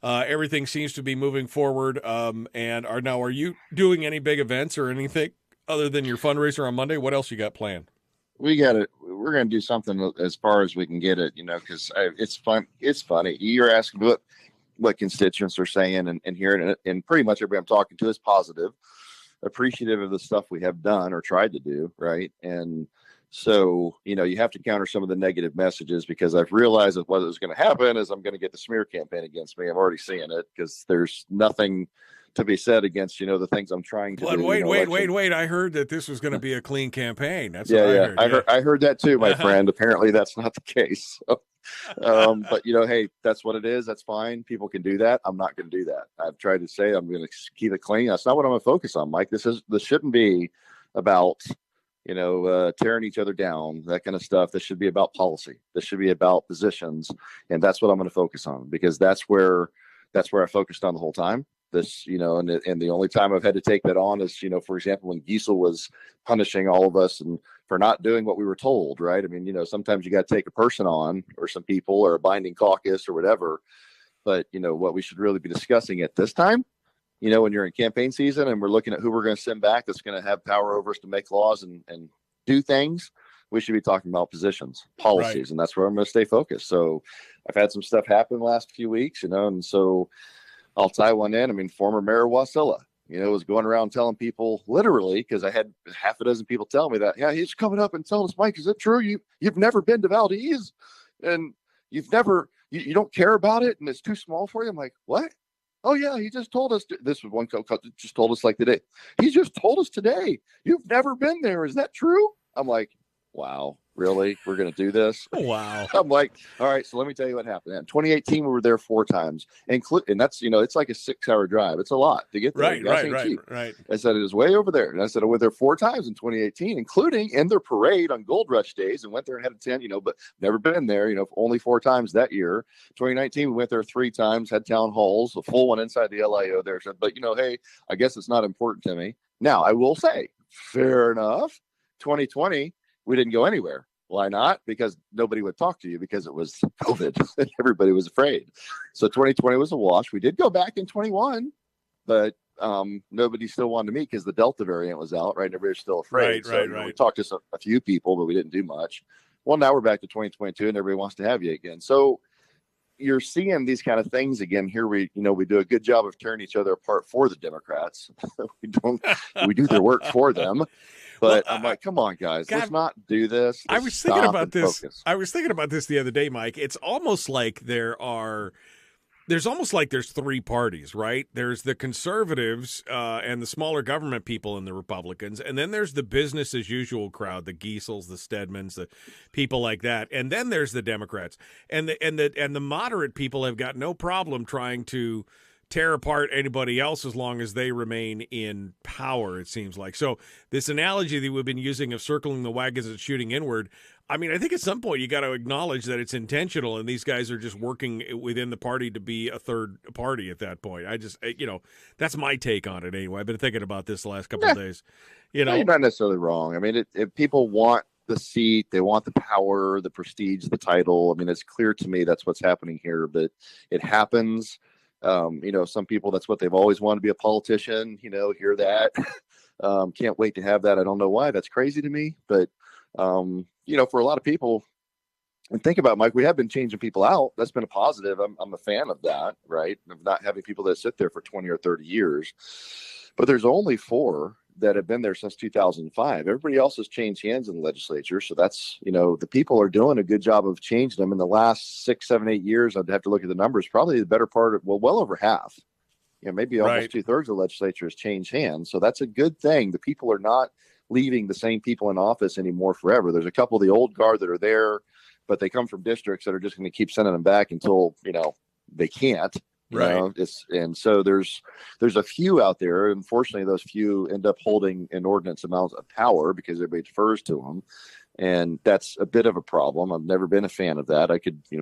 everything seems to be moving forward. Are you doing any big events or anything other than your fundraiser on Monday? What else you got planned? We're going to do something as far as we can get it, because it's fun. It's funny. You're asking what constituents are saying and hearing it. And pretty much everybody I'm talking to is positive, appreciative of the stuff we have done or tried to do. Right. And so, you have to counter some of the negative messages, because I've realized that what is going to happen is I'm going to get the smear campaign against me. I'm already seeing it, because there's nothing to be said against, the things I'm trying to do. Wait. I heard that this was going to be a clean campaign. That's what I heard. I heard that too, my friend. Apparently that's not the case. So, but hey, that's what it is. That's fine. People can do that. I'm not going to do that. I've tried to say I'm going to keep it clean. That's not what I'm going to focus on, Mike. This shouldn't be about, tearing each other down, that kind of stuff. This should be about policy. This should be about positions. And that's what I'm going to focus on, because that's where I focused on the whole time. This, and the only time I've had to take that on is, for example, when Giessel was punishing all of us and for not doing what we were told, right? I mean, sometimes you got to take a person on, or some people, or a binding caucus or whatever. But, what we should really be discussing at this time, when you're in campaign season and we're looking at who we're going to send back that's going to have power over us to make laws and do things, we should be talking about positions, policies, right. And that's where I'm going to stay focused. So I've had some stuff happen the last few weeks, and so I'll tie one in. I mean, former Mayor Wasilla, was going around telling people, literally, because I had half a dozen people tell me that, yeah, he's coming up and telling us, Mike, is it true? You've never been to Valdez, and you've never, you don't care about it, and it's too small for you. I'm like, what? Oh yeah, he just told us. This was one just told us like today. He just told us today. You've never been there. Is that true? I'm like, wow, really? We're going to do this? Wow. I'm like, all right, so let me tell you what happened. In 2018, we were there 4 times. And that's, it's like a 6-hour drive. It's a lot to get there. Right. I said, it is way over there. And I said, I went there 4 times in 2018, including in their parade on Gold Rush days, and went there and had a 10, but never been there, only 4 times that year. 2019, we went there 3 times, had town halls, a full one inside the LIO there. But, hey, I guess it's not important to me. Now, I will say, fair enough, 2020, we didn't go anywhere. Why not? Because nobody would talk to you, because it was COVID and everybody was afraid. So 2020 was a wash. We did go back in 21, but nobody still wanted to meet because the Delta variant was out, right? And everybody was still afraid. Right. We talked to a few people, but we didn't do much. Well, now we're back to 2022 and everybody wants to have you again. So you're seeing these kind of things again here. We do a good job of tearing each other apart for the Democrats. We do their work for them. But I'm like, come on, guys, let's not do this. I was thinking about this. I was thinking about this the other day, Mike. It's almost like there's 3 parties, right? There's the conservatives and the smaller government people and the Republicans, and then there's the business as usual crowd, the Giessels, the Stedmans, the people like that, and then there's the Democrats, and the moderate people have got no problem trying to tear apart anybody else as long as they remain in power, it seems like. So this analogy that we've been using of circling the wagons and shooting inward, I mean, I think at some point you got to acknowledge that it's intentional and these guys are just working within the party to be a third party at that point. I just, that's my take on it anyway. I've been thinking about this the last couple of days. No, you're not necessarily wrong. I mean, if people want the seat, they want the power, the prestige, the title. I mean, it's clear to me that's what's happening here, but it happens. Some people, that's what they've always wanted to be a politician, hear that. Can't wait to have that. I don't know why. That's crazy to me. But, for a lot of people, and think about it, Mike, we have been changing people out. That's been a positive. I'm a fan of that, right? Of not having people that sit there for 20 or 30 years. But there's only 4 that have been there since 2005. Everybody else has changed hands in the legislature. So that's, the people are doing a good job of changing them. In the last 6, 7, 8 years, I'd have to look at the numbers, probably the better part of, well over half, maybe almost 2/3 of the legislature has changed hands. So that's a good thing. The people are not leaving the same people in office anymore forever. There's a couple of the old guard that are there, but they come from districts that are just going to keep sending them back until, they can't. Right. And so there's a few out there. Unfortunately, those few end up holding inordinate amounts of power because everybody defers to them. And that's a bit of a problem. I've never been a fan of that.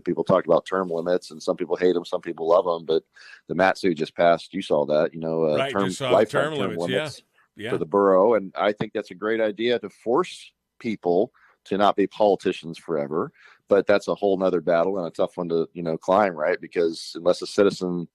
People talk about term limits, and some people hate them, some people love them. But the Matsu just passed. You saw that, right? Lifetime term limits for the borough. And I think that's a great idea to force people to not be politicians forever. But that's a whole nother battle and a tough one to, climb, right? Because unless a citizen,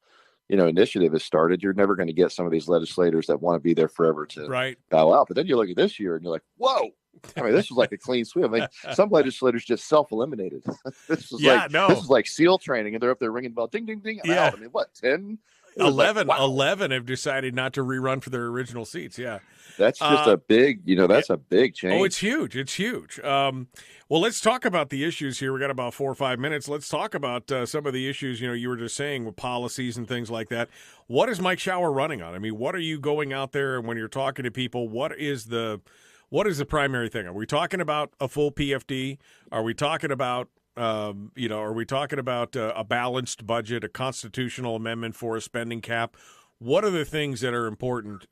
initiative is started, you're never going to get some of these legislators that want to be there forever to bow out. But then you look at this year and you're like, whoa. I mean, this was like a clean sweep. I mean, some legislators just self-eliminated. This is like SEAL training, and they're up there ringing the bell, ding, ding, ding. Out. I mean, what, 10? 11 have decided not to rerun for their original seats. Yeah. That's just a big, that's a big change. Oh, it's huge. It's huge. Well, let's talk about the issues here. We got about 4 or 5 minutes. Let's talk about some of the issues, you were just saying with policies and things like that. What is Mike Shower running on? I mean, what are you going out there and when you're talking to people, what is the primary thing? Are we talking about a full PFD? Are we talking about a balanced budget, a constitutional amendment for a spending cap? What are the things that are important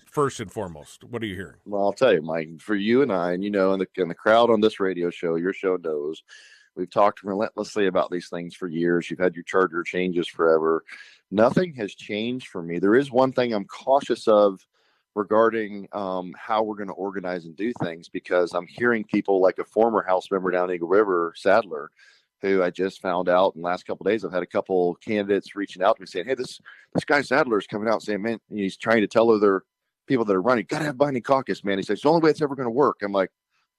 first and foremost? What are you hearing? Well, I'll tell you, Mike, for you and I, and the crowd on this radio show, your show knows, we've talked relentlessly about these things for years. You've had your charter changes forever. Nothing has changed for me. There is one thing I'm cautious of regarding how we're going to organize and do things, because I'm hearing people like a former House member down Eagle River, Sadler, who I just found out in the last couple of days. I've had a couple candidates reaching out to me saying, hey, this guy Sadler is coming out saying, man, he's trying to tell other people that are running, got to have binding caucus, man. He says, it's the only way it's ever going to work. I'm like,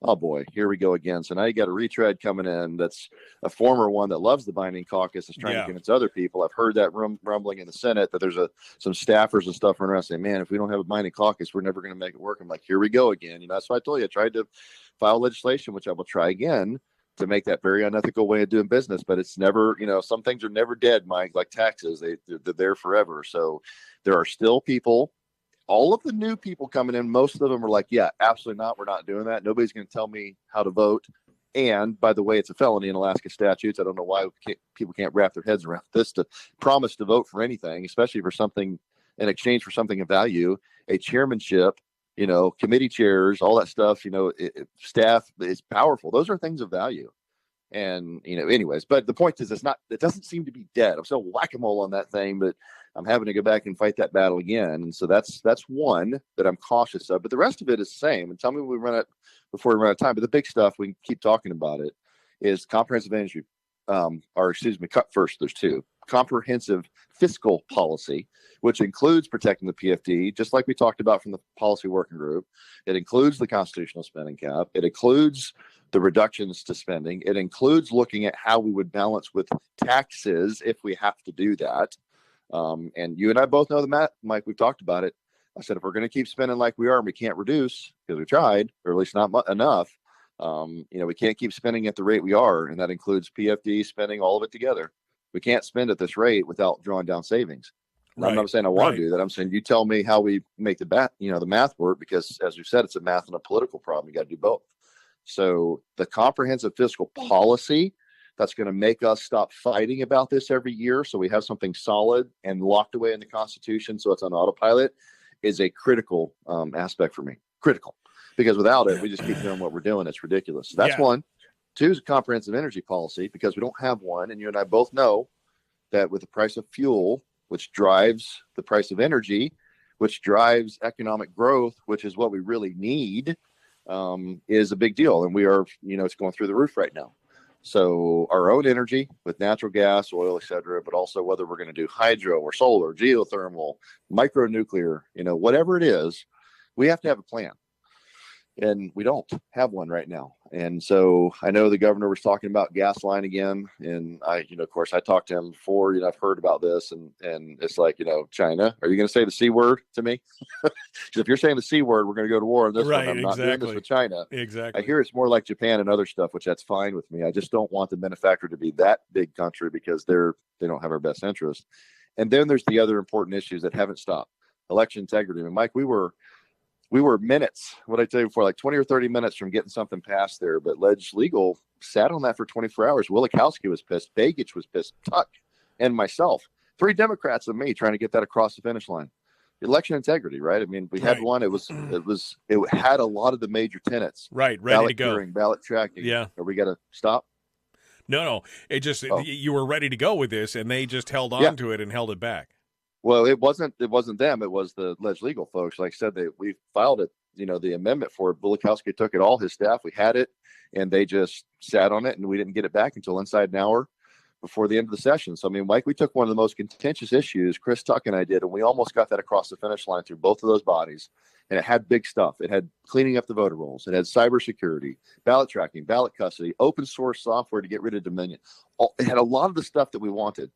oh boy, here we go again. So now you got a retread coming in. That's a former one that loves the binding caucus, is trying to convince other people. I've heard that rumbling in the Senate that there's some staffers and stuff running around saying, man, if we don't have a binding caucus, we're never going to make it work. I'm like, here we go again. That's why I told you I tried to file legislation, which I will try again, to make that very unethical way of doing business. But it's never, some things are never dead, Mike, like taxes. They're there forever. So there are still people. All of the new people coming in, most of them are like, yeah, absolutely not. We're not doing that. Nobody's going to tell me how to vote. And by the way, it's a felony in Alaska statutes. I don't know why people can't wrap their heads around this, to promise to vote for anything, especially for something in exchange for something of value, a chairmanship, committee chairs, all that stuff, staff is powerful. Those are things of value. And, anyways, but the point is, it doesn't seem to be dead. I'm still whack-a-mole on that thing, but I'm having to go back and fight that battle again. And so that's one that I'm cautious of, but the rest of it is the same. And tell me when we run it before we run out of time. But the big stuff, we can keep talking about it, is comprehensive energy, cut first. There's two: comprehensive fiscal policy, which includes protecting the PFD, just like we talked about from the policy working group. It includes the constitutional spending cap. It includes the reductions to spending. It includes looking at how we would balance with taxes if we have to do that. And you and I both know the math, Mike. We've talked about it. I said, if we're going to keep spending like we are and we can't reduce because we tried, or at least not enough, we can't keep spending at the rate we are. And that includes PFD spending, all of it together. We can't spend at this rate without drawing down savings. Right. I'm not saying I want to do that. I'm saying you tell me how we make the math work, because as we've said, it's a math and a political problem. You got to do both. So the comprehensive fiscal policy that's going to make us stop fighting about this every year, so we have something solid and locked away in the Constitution so it's on autopilot, is a critical aspect for me. Critical. Because without it, we just keep doing what we're doing. It's ridiculous. So that's one. Two is a comprehensive energy policy, because we don't have one. And you and I both know that with the price of fuel, which drives the price of energy, which drives economic growth, which is what we really need, is a big deal. And we are, it's going through the roof right now. So our own energy with natural gas, oil, et cetera, but also whether we're going to do hydro or solar, geothermal, micronuclear, whatever it is, we have to have a plan. And we don't have one right now. And so I know the governor was talking about gas line again. And I, of course, I talked to him before, I've heard about this, and it's like, China, are you going to say the C word to me? Because if you're saying the C word, we're going to go to war on this one. I'm not doing this with China. Exactly. I hear it's more like Japan and other stuff, which that's fine with me. I just don't want the benefactor to be that big country, because they don't have our best interest. And then there's the other important issues that haven't stopped. Election integrity. And Mike, we were minutes, what I tell you before, like 20 or 30 minutes from getting something passed there, but Legal sat on that for 24 hours. Wilikowski was pissed. Begich was pissed. Tuck and myself 3 Democrats and me trying to get that across the finish line. Election integrity, right? I mean, we had one. It had a lot of the major tenets. Right, ready ballot to go. Hearing, ballot tracking. Yeah. Are we got to stop? No. It just you were ready to go with this, and they just held on to it and held it back. Well, it wasn't them. It was the Ledge Legal folks. Like I said, we filed it. The amendment for it. Bulikowski took it. All his staff. We had it, and they just sat on it, and we didn't get it back until inside an hour before the end of the session. So, I mean, Mike, we took one of the most contentious issues, Chris Tuck and I did, and we almost got that across the finish line through both of those bodies. And it had big stuff. It had cleaning up the voter rolls. It had cybersecurity, ballot tracking, ballot custody, open source software to get rid of Dominion. It had a lot of the stuff that we wanted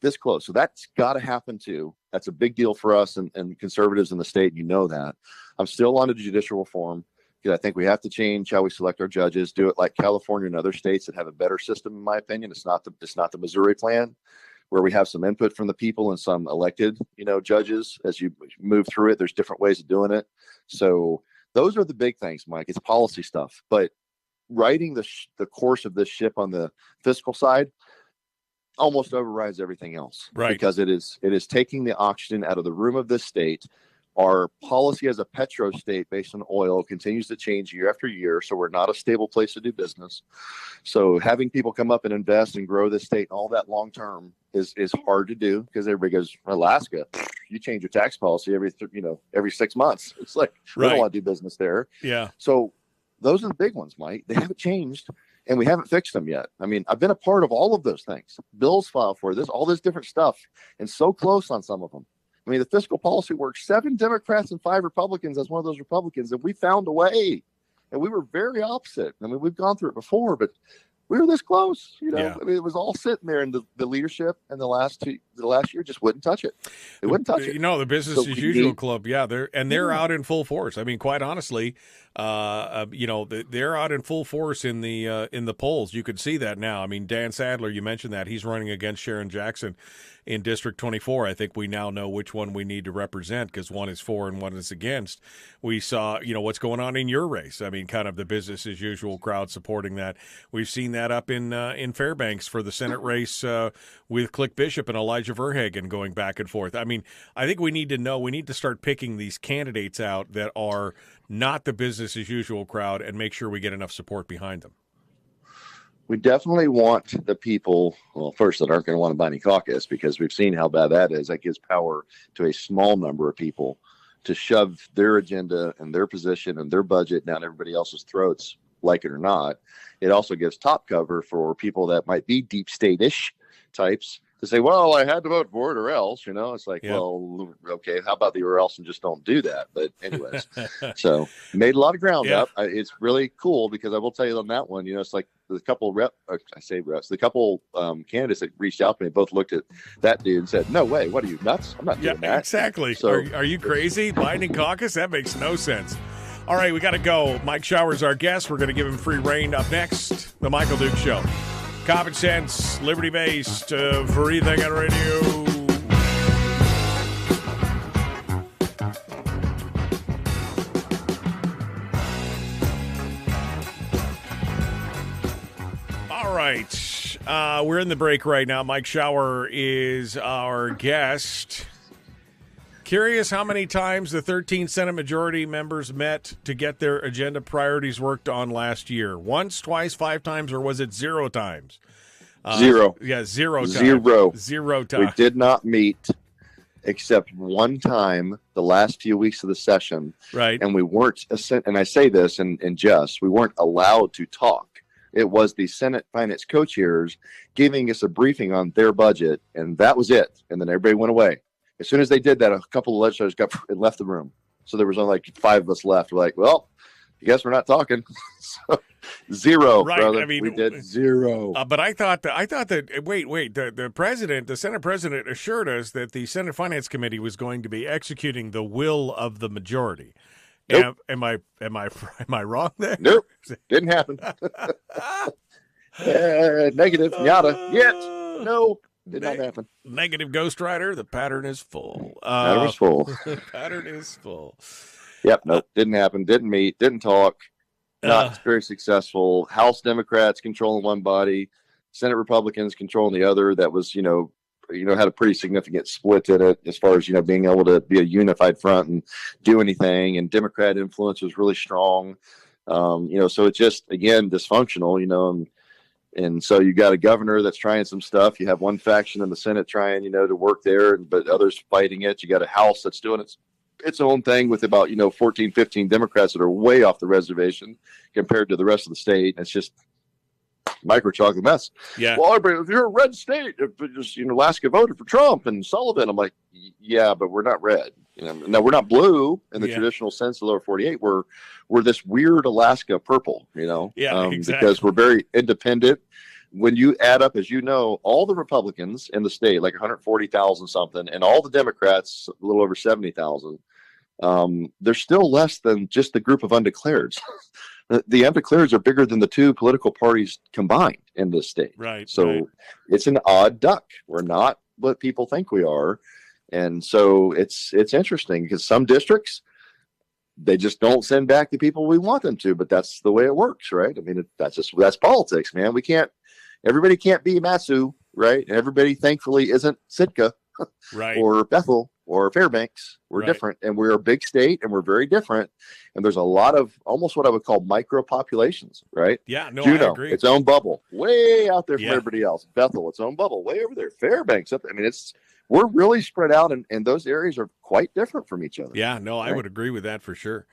this close. So that's got to happen too. That's a big deal for us and conservatives in the state. You know that. I'm still on the judicial reform. I think we have to change how we select our judges, do it like California and other states that have a better system, in my opinion. It's not the Missouri plan, where we have some input from the people and some elected, judges. As you move through it, there's different ways of doing it. So those are the big things, Mike. It's policy stuff. But writing the course of this ship on the fiscal side almost overrides everything else. Right. Because it is taking the oxygen out of the room of this state. Our policy as a petro state based on oil continues to change year after year, so we're not a stable place to do business. So having people come up and invest and grow this state and all that long term is hard to do, because everybody goes, Alaska, you change your tax policy every 6 months. It's like, we don't want to do business there. Yeah. So those are the big ones, Mike. They haven't changed, and we haven't fixed them yet. I mean, I've been a part of all of those things. Bills filed for this, all this different stuff, and so close on some of them. I mean, the fiscal policy works. 7 Democrats and 5 Republicans as one of those Republicans, and we found a way. And we were very opposite. I mean, we've gone through it before, but we were this close. I mean, it was all sitting there, and the leadership in the last year just wouldn't touch it. They wouldn't touch it. The business as usual club, they're out in full force. I mean, quite honestly, they're out in full force in the polls. You could see that now. I mean, Dan Sadler, you mentioned that he's running against Sharon Jackson in District 24. I think we now know which one we need to represent, because one is for and one is against. We saw, what's going on in your race. I mean, kind of the business as usual crowd supporting that. We've seen that up in Fairbanks for the Senate race with Click Bishop and Elijah Verhagen going back and forth. I mean, I think we need to start picking these candidates out that are not the business as usual crowd and make sure we get enough support behind them. We definitely want the people, first, that aren't going to want to buy any caucus, because we've seen how bad that is. That gives power to a small number of people to shove their agenda and their position and their budget down everybody else's throats, like it or not. It also gives top cover for people that might be deep state-ish types to say, well, I had to vote for it or else, It's like, well, okay, how about the or else, and just don't do that. But anyways, so made a lot of ground up. It's really cool, because I will tell you on that one, it's like the couple the couple candidates that reached out to me both looked at that dude and said, no way, what are you, nuts? I'm not doing that. Exactly. So, are you crazy? Biden caucus? That makes no sense. All right, we got to go. Mike Shower's our guest. We're going to give him free reign. Up next, The Michael Duke Show. Common sense, liberty-based, for Anything on Radio. All right, we're in the break right now. Mike Shower is our guest. Curious how many times the 13 Senate Majority members met to get their agenda priorities worked on last year. Once, twice, 5 times, or was it 0 times? 0. Yeah, 0 times. 0 times. We did not meet except one time the last few weeks of the session. Right. And we weren't, and I say this in jest, we weren't allowed to talk. It was the Senate Finance co-chairs giving us a briefing on their budget, and that was it. And then everybody went away. As soon as they did that, a couple of legislators got and left the room. So there was only like 5 of us left. We're like, well, I guess we're not talking. So, 0, right, brother. I mean, we did 0. But I thought that wait, the Senate president assured us that the Senate Finance Committee was going to be executing the will of the majority. Nope. Am I wrong there? Nope. Didn't happen. Negative. Yada. Yet. No. Did not happen. Negative ghostwriter. The pattern is full. Pattern was full. The pattern is full. Yep. Nope. Didn't happen. Didn't meet. Didn't talk. Not very successful. House Democrats controlling one body, Senate Republicans controlling the other. That was, had a pretty significant split in it as far as, being able to be a unified front and do anything. And Democrat influence was really strong. So it's just, again, dysfunctional, and so you got a governor that's trying some stuff. You have one faction in the Senate trying, to work there, but others fighting it. You got a House that's doing its own thing with about, 14, 15 Democrats that are way off the reservation compared to the rest of the state. And it's just micro chocolate mess. Yeah. Well, if you're a red state, if just, Alaska voted for Trump and Sullivan, I'm like, yeah, but we're not red. No, we're not blue in the traditional sense of lower 48. We're this weird Alaska purple, exactly. Because we're very independent. When you add up, as all the Republicans in the state, like 140,000 something, and all the Democrats, a little over 70,000, they're still less than just the group of undeclareds. The undeclareds are bigger than the two political parties combined in this state. Right. So it's an odd duck. We're not what people think we are. And so it's interesting because some districts, they just don't send back the people we want them to, but that's the way it works, right? I mean, that's politics, man. Everybody can't be Matsu, right? And everybody, thankfully, isn't Sitka, right, or Bethel or Fairbanks. We're different, and we're a big state, and we're very different. And there's a lot of almost what I would call micro populations, right? Yeah, no, Juneau, I agree. Its own bubble, way out there from everybody else. Bethel, its own bubble, way over there. Fairbanks, we're really spread out, and those areas are quite different from each other. Yeah, no, I would agree with that for sure.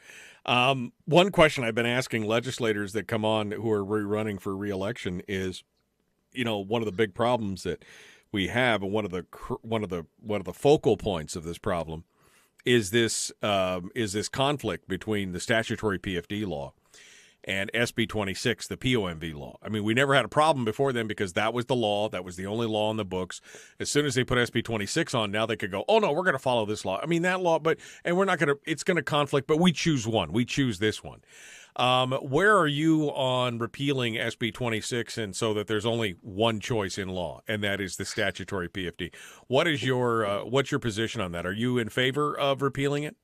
One question I've been asking legislators that come on who are running for re-election is, one of the big problems that we have, and one of the focal points of this problem is this conflict between the statutory PFD law and SB 26, the POMV law. I mean, we never had a problem before then because that was the law. That was the only law in the books. As soon as they put SB 26 on, now they could go, oh, no, we're going to follow this law. I mean, that law, and we're not going to, it's going to conflict, but we choose one. We choose this one. Where are you on repealing SB 26 and so that there's only one choice in law, and that is the statutory PFD? What's your position on that? Are you in favor of repealing it?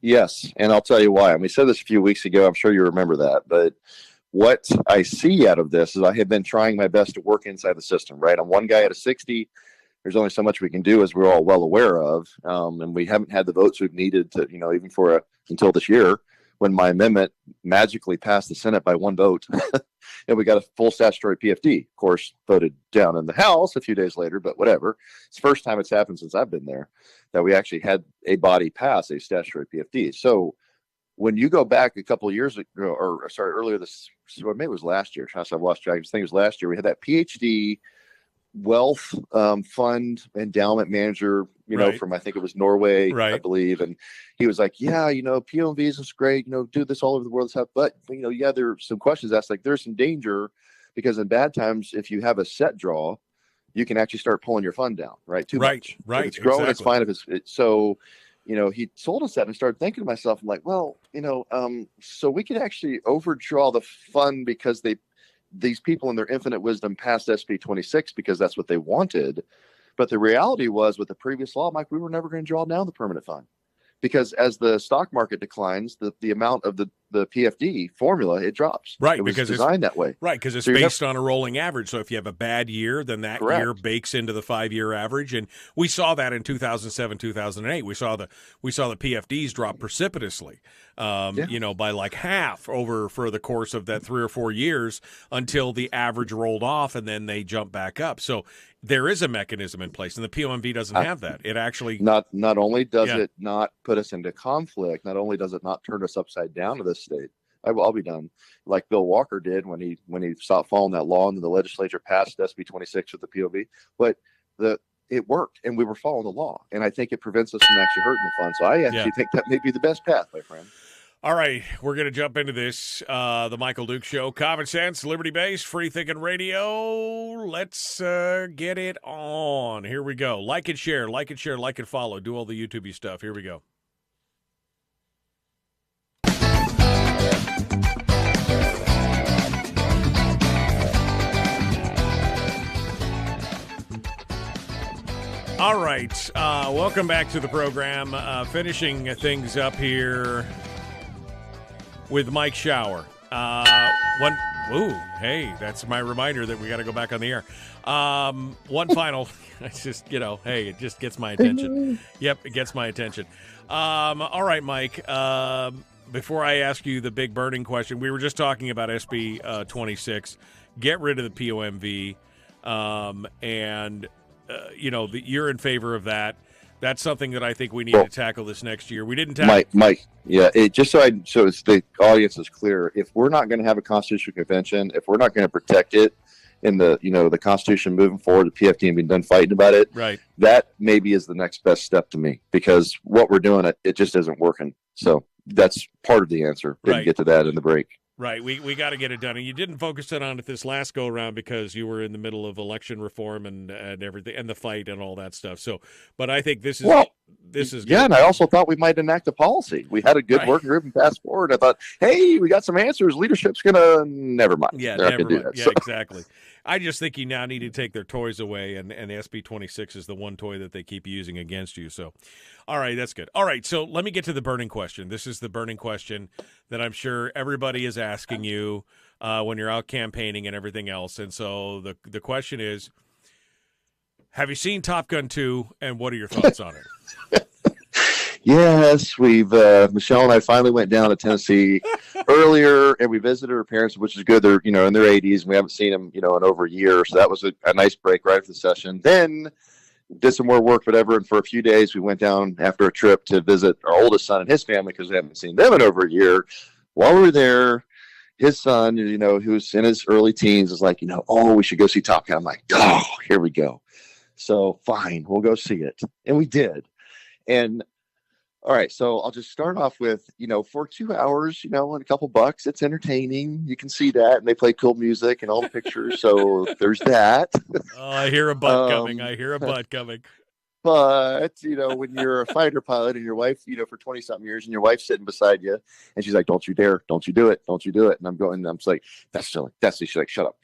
Yes, and I'll tell you why. I mean, we said this a few weeks ago. I'm sure you remember that. But what I see out of this is I have been trying my best to work inside the system, right? I'm one guy out of 60. There's only so much we can do, as we're all well aware of. And we haven't had the votes we've needed to, even until this year, when my amendment magically passed the Senate by one vote. And we got a full statutory PFD, of course, voted down in the House a few days later, but whatever. It's the first time it's happened since I've been there that we actually had a body pass a statutory PFD. So when you go back a couple of years ago, earlier this, maybe it was last year. I've lost track. I think it was last year. We had that PhD wealth fund endowment manager, from, I think it was Norway, I believe. And he was like, yeah, POMVs is great, do this all over the world. But, there are some questions asked, like there's some danger because in bad times, if you have a set draw, you can actually start pulling your fund down, right? Too much. If it's growing, it's fine. So, he told us that, and I started thinking to myself, I'm like, well, so we could actually overdraw the fund because these people in their infinite wisdom passed SB 26 because that's what they wanted. But the reality was, with the previous law, Mike, we were never going to draw down the permanent fund because as the stock market declines, the amount of the PFD formula, it drops. Right. It was because designed that way. Right. Because it's based on a rolling average. So if you have a bad year, then that year bakes into the 5-year average. And we saw that in 2007, 2008. We saw the PFDs drop precipitously, by like half for the course of that 3 or 4 years until the average rolled off and then they jump back up. So there is a mechanism in place, and the POMV doesn't have that. It actually not only does it not put us into conflict, not only does it not turn us upside down to this state. I'll be done, like Bill Walker did when he stopped following that law and the legislature passed SB 26 with the POV. But it worked, and we were following the law, and I think it prevents us from actually hurting the fund. So I actually think that may be the best path, my friend. All right, we're going to jump into this. The Michael Duke Show, Common Sense, Liberty-Based, Free Thinking Radio. Let's get it on. Here we go. Like and share, like and follow. Do all the YouTube-y stuff. Here we go. All right, welcome back to the program. Finishing things up here with Mike Shower. Ooh, hey, that's my reminder that we got to go back on the air. One final, it's just, hey, it just gets my attention. Yep, it gets my attention. All right, Mike, before I ask you the big burning question, we were just talking about SB 26, get rid of the POMV, you're in favor of that. That's something that I think we need to tackle this next year. We didn't tackle Mike. Yeah, so it's the audience is clear. If we're not going to have a constitutional convention, if we're not going to protect it in the Constitution moving forward, the PFT and being done fighting about it, right? That maybe is the next best step to me, because what we're doing, it just isn't working. So that's part of the answer. Didn't get to that in the break. Right, we got to get it done, and you didn't focus on it this last go around because you were in the middle of election reform and everything, and the fight and all that stuff. So, but I think this is good. Yeah, and I also thought we might enact a policy. We had a good working group and pass forward. I thought, hey, we got some answers. Leadership's gonna never mind. Yeah, they're not gonna do that. Yeah, exactly. I just think you now need to take their toys away, and SB 26 is the one toy that they keep using against you. So, all right, that's good. All right, so let me get to the burning question. This is the burning question that I'm sure everybody is asking you when you're out campaigning and everything else. And so the question is, have you seen Top Gun 2, and what are your thoughts on it? Yes, we've Michelle and I finally went down to Tennessee earlier, and we visited her parents, which is good. They're in their 80s, and we haven't seen them in over a year, so that was a nice break right after the session. Then did some more work, whatever, and for a few days we went down after a trip to visit our oldest son and his family because we haven't seen them in over a year. While we were there, his son, who's in his early teens, is like, we should go see Top Gun. I'm like, oh, here we go. So fine, we'll go see it, and we did, and. All right, so I'll just start off with, for 2 hours, and a couple bucks, it's entertaining. You can see that, and they play cool music and all the pictures, so there's that. Oh, I hear a butt coming. But, when you're a fighter pilot and your wife, for 20-something years, and your wife's sitting beside you, and she's like, don't you dare, don't you do it, don't you do it. And I'm just like, that's silly, that's silly. She's like, shut up.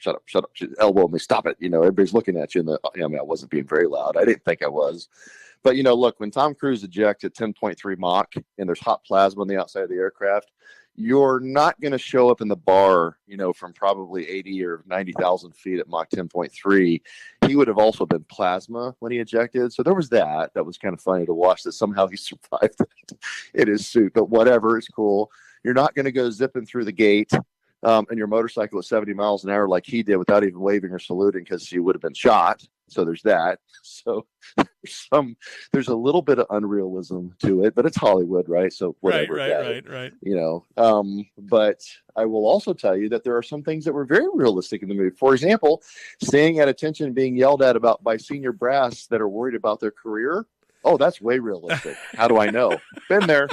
She elbowed me, stop it. Everybody's looking at you. I wasn't being very loud. I didn't think I was. But, look, when Tom Cruise ejects at 10.3 Mach and there's hot plasma on the outside of the aircraft, you're not going to show up in the bar, from probably 80 or 90,000 feet at Mach 10.3. He would have also been plasma when he ejected. So there was that. That was kind of funny to watch that somehow he survived in his suit. But whatever, it's cool. You're not going to go zipping through the gate in your motorcycle at 70 miles an hour like he did without even waving or saluting, because he would have been shot. So there's that. So there's a little bit of unrealism to it, but it's Hollywood, right? So whatever. Right. But I will also tell you that there are some things that were very realistic in the movie. For example, staying at attention, being yelled at by senior brass that are worried about their career. Oh, that's way realistic. How do I know? Been there.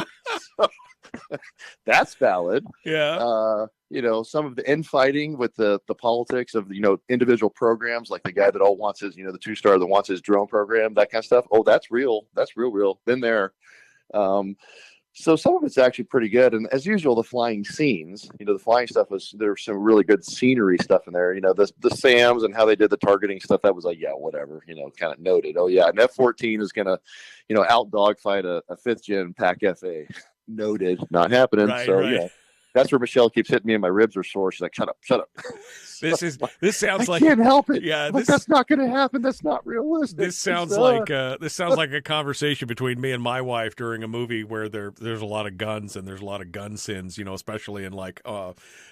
That's valid. Yeah. Some of the infighting with the politics of, individual programs, like the guy that all wants his, the 2-star that wants his drone program, that kind of stuff. Oh, that's real. That's real. Been there. So some of it's actually pretty good. And as usual, the flying scenes, the flying stuff there's some really good scenery stuff in there. The SAMs and how they did the targeting stuff, that was like, yeah, whatever, kind of noted. Oh yeah. An F-14 is going to, out dogfight a 5th gen PAC FA. Noted, not happening. Yeah, that's where Michelle keeps hitting me and my ribs are sore. She's like, shut up. This sounds like, I can't help it. Yeah, that's not going to happen. That's not realistic. This sounds like a conversation between me and my wife during a movie where there's a lot of guns and there's a lot of gun sins, especially in like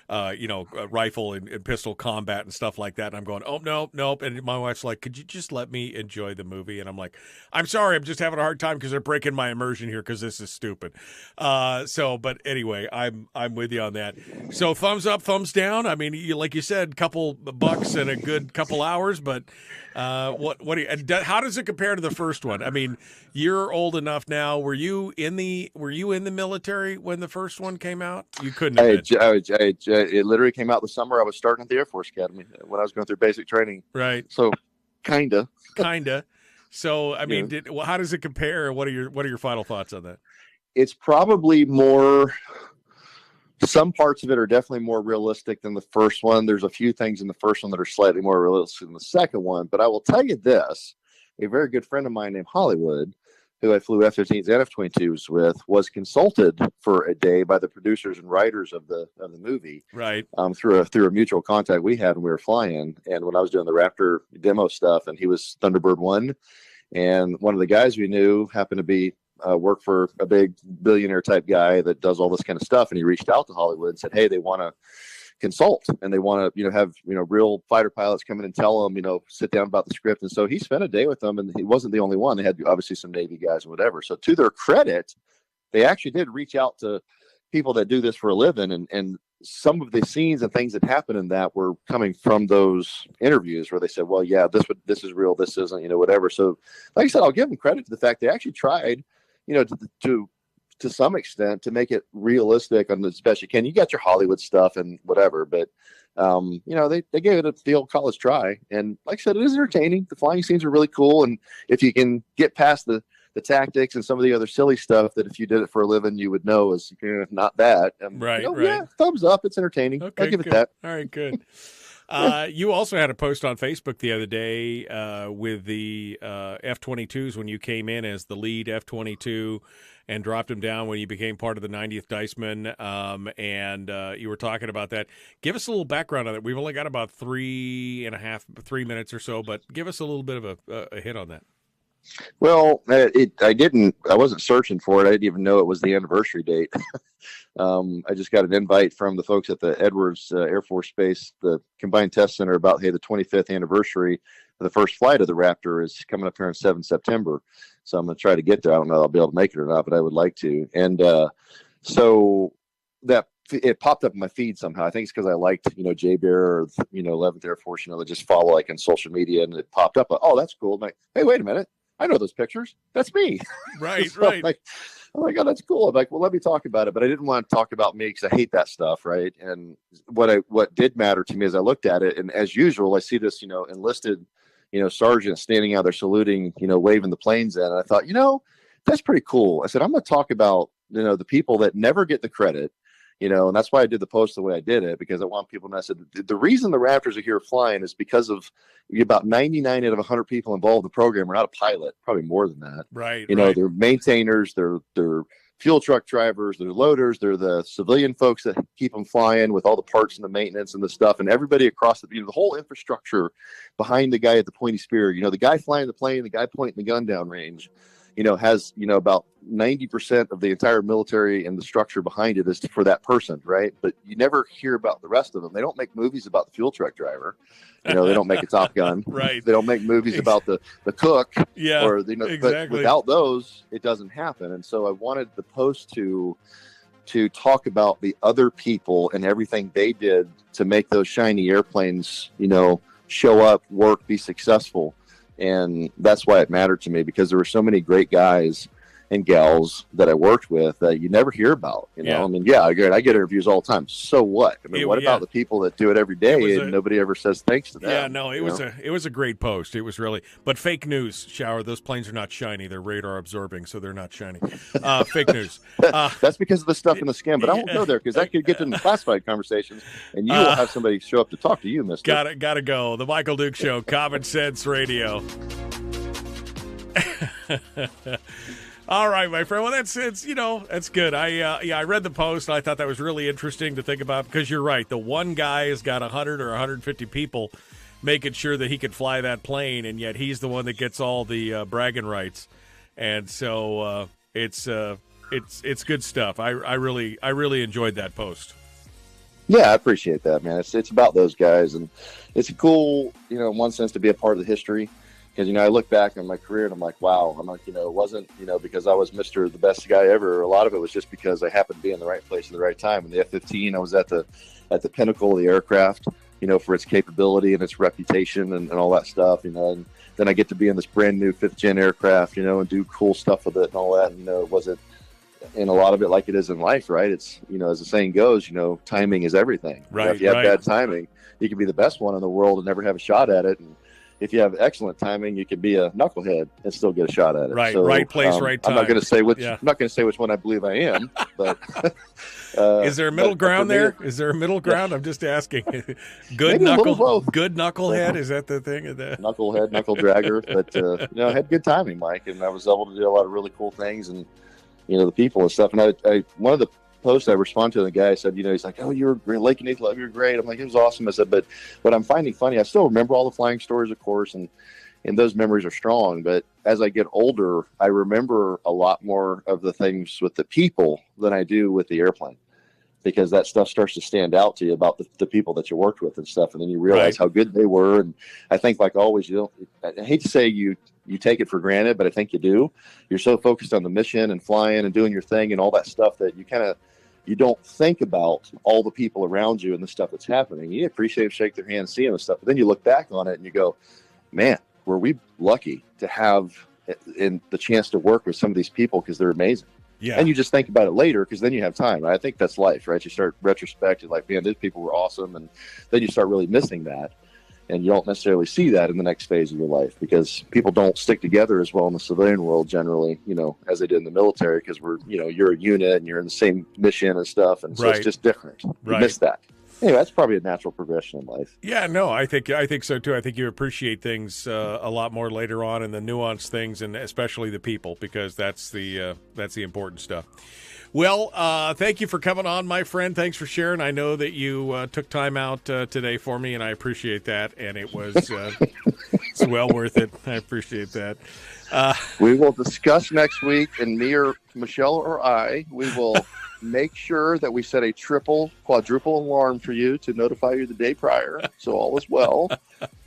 rifle and pistol combat and stuff like that. And I'm going, oh nope. And my wife's like, could you just let me enjoy the movie? And I'm like, I'm sorry, I'm just having a hard time because they're breaking my immersion here because this is stupid. But anyway, I'm with you on that. So thumbs up, thumbs down. I mean, like you said, couple bucks and a good couple hours, but what do you? How does it compare to the first one? I mean, you're old enough now. Were you in the military when the first one came out? You couldn't have been. It literally came out the summer I was starting at the Air Force Academy when I was going through basic training. Right. So, kinda. So, I mean, how does it compare? What are your final thoughts on that? It's probably more. Some parts of it are definitely more realistic than the first one. There's a few things in the first one that are slightly more realistic than the second one. But I will tell you this, a very good friend of mine named Hollywood who I flew F-15s and F-22s with, was consulted for a day by the producers and writers of the movie, right? Through a mutual contact we had when we were flying, and when I was doing the Raptor demo stuff, and he was Thunderbird 1, and one of the guys we knew happened to be work for a big billionaire type guy that does all this kind of stuff, and he reached out to Hollywood and said, hey, they want to consult, and they want to have real fighter pilots come in and tell them sit down about the script. And so he spent a day with them, and he wasn't the only one. They had obviously some Navy guys and whatever. So to their credit, they actually did reach out to people that do this for a living, and some of the scenes and things that happened in that were coming from those interviews where they said, well, yeah, this is real, this isn't, whatever. So like I said, I'll give them credit to the fact they actually tried to some extent to make it realistic on as best you can. You got your Hollywood stuff and whatever, but they gave it the old college try. And like I said, it is entertaining. The flying scenes are really cool. And if you can get past the tactics and some of the other silly stuff that if you did it for a living, you would know is not that. Right. Yeah, thumbs up. It's entertaining. Okay, I'll give good. it that. All right, good. You also had a post on Facebook the other day with the F-22s when you came in as the lead F-22 and dropped him down when you became part of the 90th Diceman, and you were talking about that. Give us a little background on it. We've only got about 3 minutes or so, but give us a little bit of a hit on that. Well, I wasn't searching for it. I didn't even know it was the anniversary date. I just got an invite from the folks at the Edwards Air Force Base, the Combined Test Center, about, hey, the 25th anniversary of the first flight of the Raptor is coming up here on 7 September. So I'm going to try to get there. I don't know if I'll be able to make it or not, but I would like to. And so that it popped up in my feed somehow. I think it's because I liked, Jay Bear or, 11th Air Force, that just follow like on social media, and it popped up. Oh, that's cool. I'm like, hey, wait a minute. I know those pictures. That's me. Right, so right. I'm like, oh, that's cool. I'm like, well, let me talk about it. But I didn't want to talk about me because I hate that stuff, right? And what did matter to me as I looked at it, and as usual, I see this, enlisted, sergeant standing out there saluting, waving the planes in. And I thought, that's pretty cool. I said, I'm going to talk about, the people that never get the credit, and that's why I did the post the way I did it, because I want people to know. I said, the reason the Raptors are here flying is because of about 99 out of 100 people involved in the program are not a pilot, probably more than that. Right. They're maintainers, they're fuel truck drivers, they're loaders, they're the civilian folks that keep them flying with all the parts and the maintenance and the stuff, and everybody across the whole infrastructure behind the guy at the pointy spear. The guy flying the plane, the guy pointing the gun down range, has, about 90% of the entire military and the structure behind it is for that person, right? But you never hear about the rest of them. They don't make movies about the fuel truck driver. They don't make a Top Gun. Right. They don't make movies about the cook. Yeah, or exactly. But without those, it doesn't happen. And so I wanted the post to talk about the other people and everything they did to make those shiny airplanes, show up, work, be successful. And that's why it mattered to me, because there were so many great guys and gals that I worked with that you never hear about. Yeah. I get interviews all the time. So what? What about the people that do it every day and nobody ever says thanks to them? Yeah, no, it was a great post. It was really, but fake news, Shower. Those planes are not shiny. They're radar absorbing, so they're not shiny. Fake news. That's because of the stuff in the skin. But I won't go there because that could get into classified conversations, and you will have somebody show up to talk to you, Mister. Gotta go. The Michael Duke Show, Common Sense Radio. All right, my friend. Well, that's good. I read the post. I thought that was really interesting to think about, because you're right. The one guy has got 100 or 150 people making sure that he could fly that plane, and yet he's the one that gets all the bragging rights. And so it's good stuff. I really enjoyed that post. Yeah, I appreciate that, man. It's about those guys, and it's cool, in one sense, to be a part of the history. Because, I look back on my career and I'm like, wow. I'm like, it wasn't, because I was Mr. the best guy ever. A lot of it was just because I happened to be in the right place at the right time. In the F-15, I was at the pinnacle of the aircraft, for its capability and its reputation and all that stuff, and then I get to be in this brand new 5th gen aircraft, and do cool stuff with it and all that. And, it wasn't, and a lot of it like it is in life, right? It's, as the saying goes, timing is everything. Right. If you have bad timing, you can be the best one in the world and never have a shot at it. And, if you have excellent timing, you could be a knucklehead and still get a shot at it. Right, so, right place, right time. I'm not going to say which. Yeah. I'm not going to say which one I believe I am, but is there a middle ground there? Is there a middle ground? I'm just asking. Good knucklehead. Is that the thing? Knucklehead, knuckle dragger. But I had good timing, Mike, and I was able to do a lot of really cool things, and the people and stuff. And I one of the post I responded to, the guy said, he's like, "Oh, you were great, Lake and Love, you're great." I'm like, "It was awesome." I said, but what I'm finding funny, I still remember all the flying stories, of course, and those memories are strong. But as I get older, I remember a lot more of the things with the people than I do with the airplane, because that stuff starts to stand out to you about the people that you worked with and stuff, and then you realize how good they were. And I think, like always, I hate to say you take it for granted, but I think you do. You're so focused on the mission and flying and doing your thing and all that stuff that you don't think about all the people around you and the stuff that's happening. You appreciate them, shake their hand, see them and stuff. But then you look back on it and you go, man, were we lucky to have the chance to work with some of these people, because they're amazing. Yeah. And you just think about it later, because then you have time. I think that's life, right? You start retrospecting, like, man, these people were awesome. And then you start really missing that. And you don't necessarily see that in the next phase of your life, because people don't stick together as well in the civilian world generally, as they did in the military, because you're a unit and you're in the same mission and stuff. And so it's just different. You miss that. Anyway, that's probably a natural progression in life. Yeah, no, I think so too. I think you appreciate things a lot more later on, and the nuanced things, and especially the people, because that's the important stuff. Well, thank you for coming on, my friend. Thanks for sharing. I know that you took time out today for me, and I appreciate that. And it was it's well worth it. I appreciate that. We will discuss next week, and me or Michelle or I, we will make sure that we set a quadruple alarm for you to notify you the day prior, so all is well,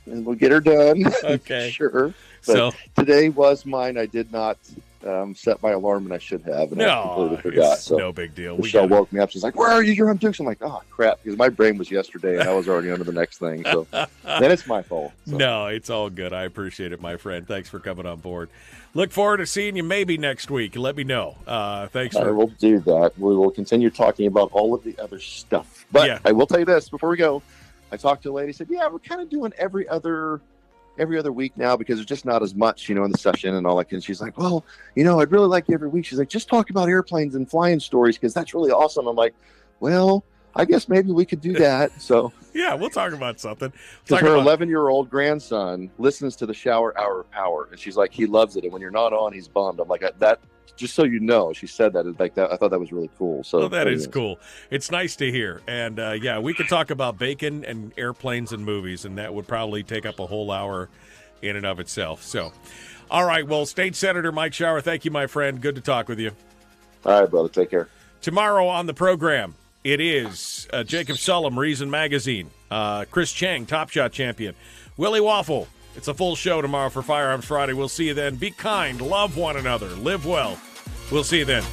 and we'll get her done. Okay. Sure. But today was mine. I did not set my alarm, and I should have, and I completely forgot. It's no big deal. Michelle woke me up. She's like, "Where are you? You're on Dukes." I'm like, "Oh crap," because my brain was yesterday, and I was already on to the next thing. So then it's my fault. So. No, it's all good. I appreciate it, my friend. Thanks for coming on board. Look forward to seeing you maybe next week. Let me know. Thanks. I will do that. We will continue talking about all of the other stuff. But I will tell you this before we go. I talked to a lady. Said, "Yeah, we're kind of doing every other week now, because there's just not as much, in the session and all that." And she's like, "Well, I'd really like you every week." She's like, "Just talk about airplanes and flying stories, because that's really awesome." I'm like, "Well, I guess maybe we could do that." So yeah, we'll talk about something. Because her 11-year-old grandson listens to the Shower Hour Power, and she's like, he loves it. And when you're not on, he's bummed. I'm like, that. Just so you know, she said that. Like that, I thought that was really cool. So that is cool. It's nice to hear. And we could talk about bacon and airplanes and movies, and that would probably take up a whole hour in and of itself. So, all right. Well, State Senator Mike Shower, thank you, my friend. Good to talk with you. All right, brother. Take care. Tomorrow on the program, it is Jacob Sullum, Reason Magazine, Chris Chang, Top Shot champion, Willie Waffle. It's a full show tomorrow for Firearms Friday. We'll see you then. Be kind, love one another, live well. We'll see you then.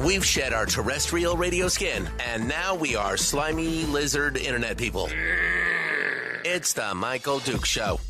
We've shed our terrestrial radio skin, and now we are slimy lizard internet people. It's the Michael Dukes Show.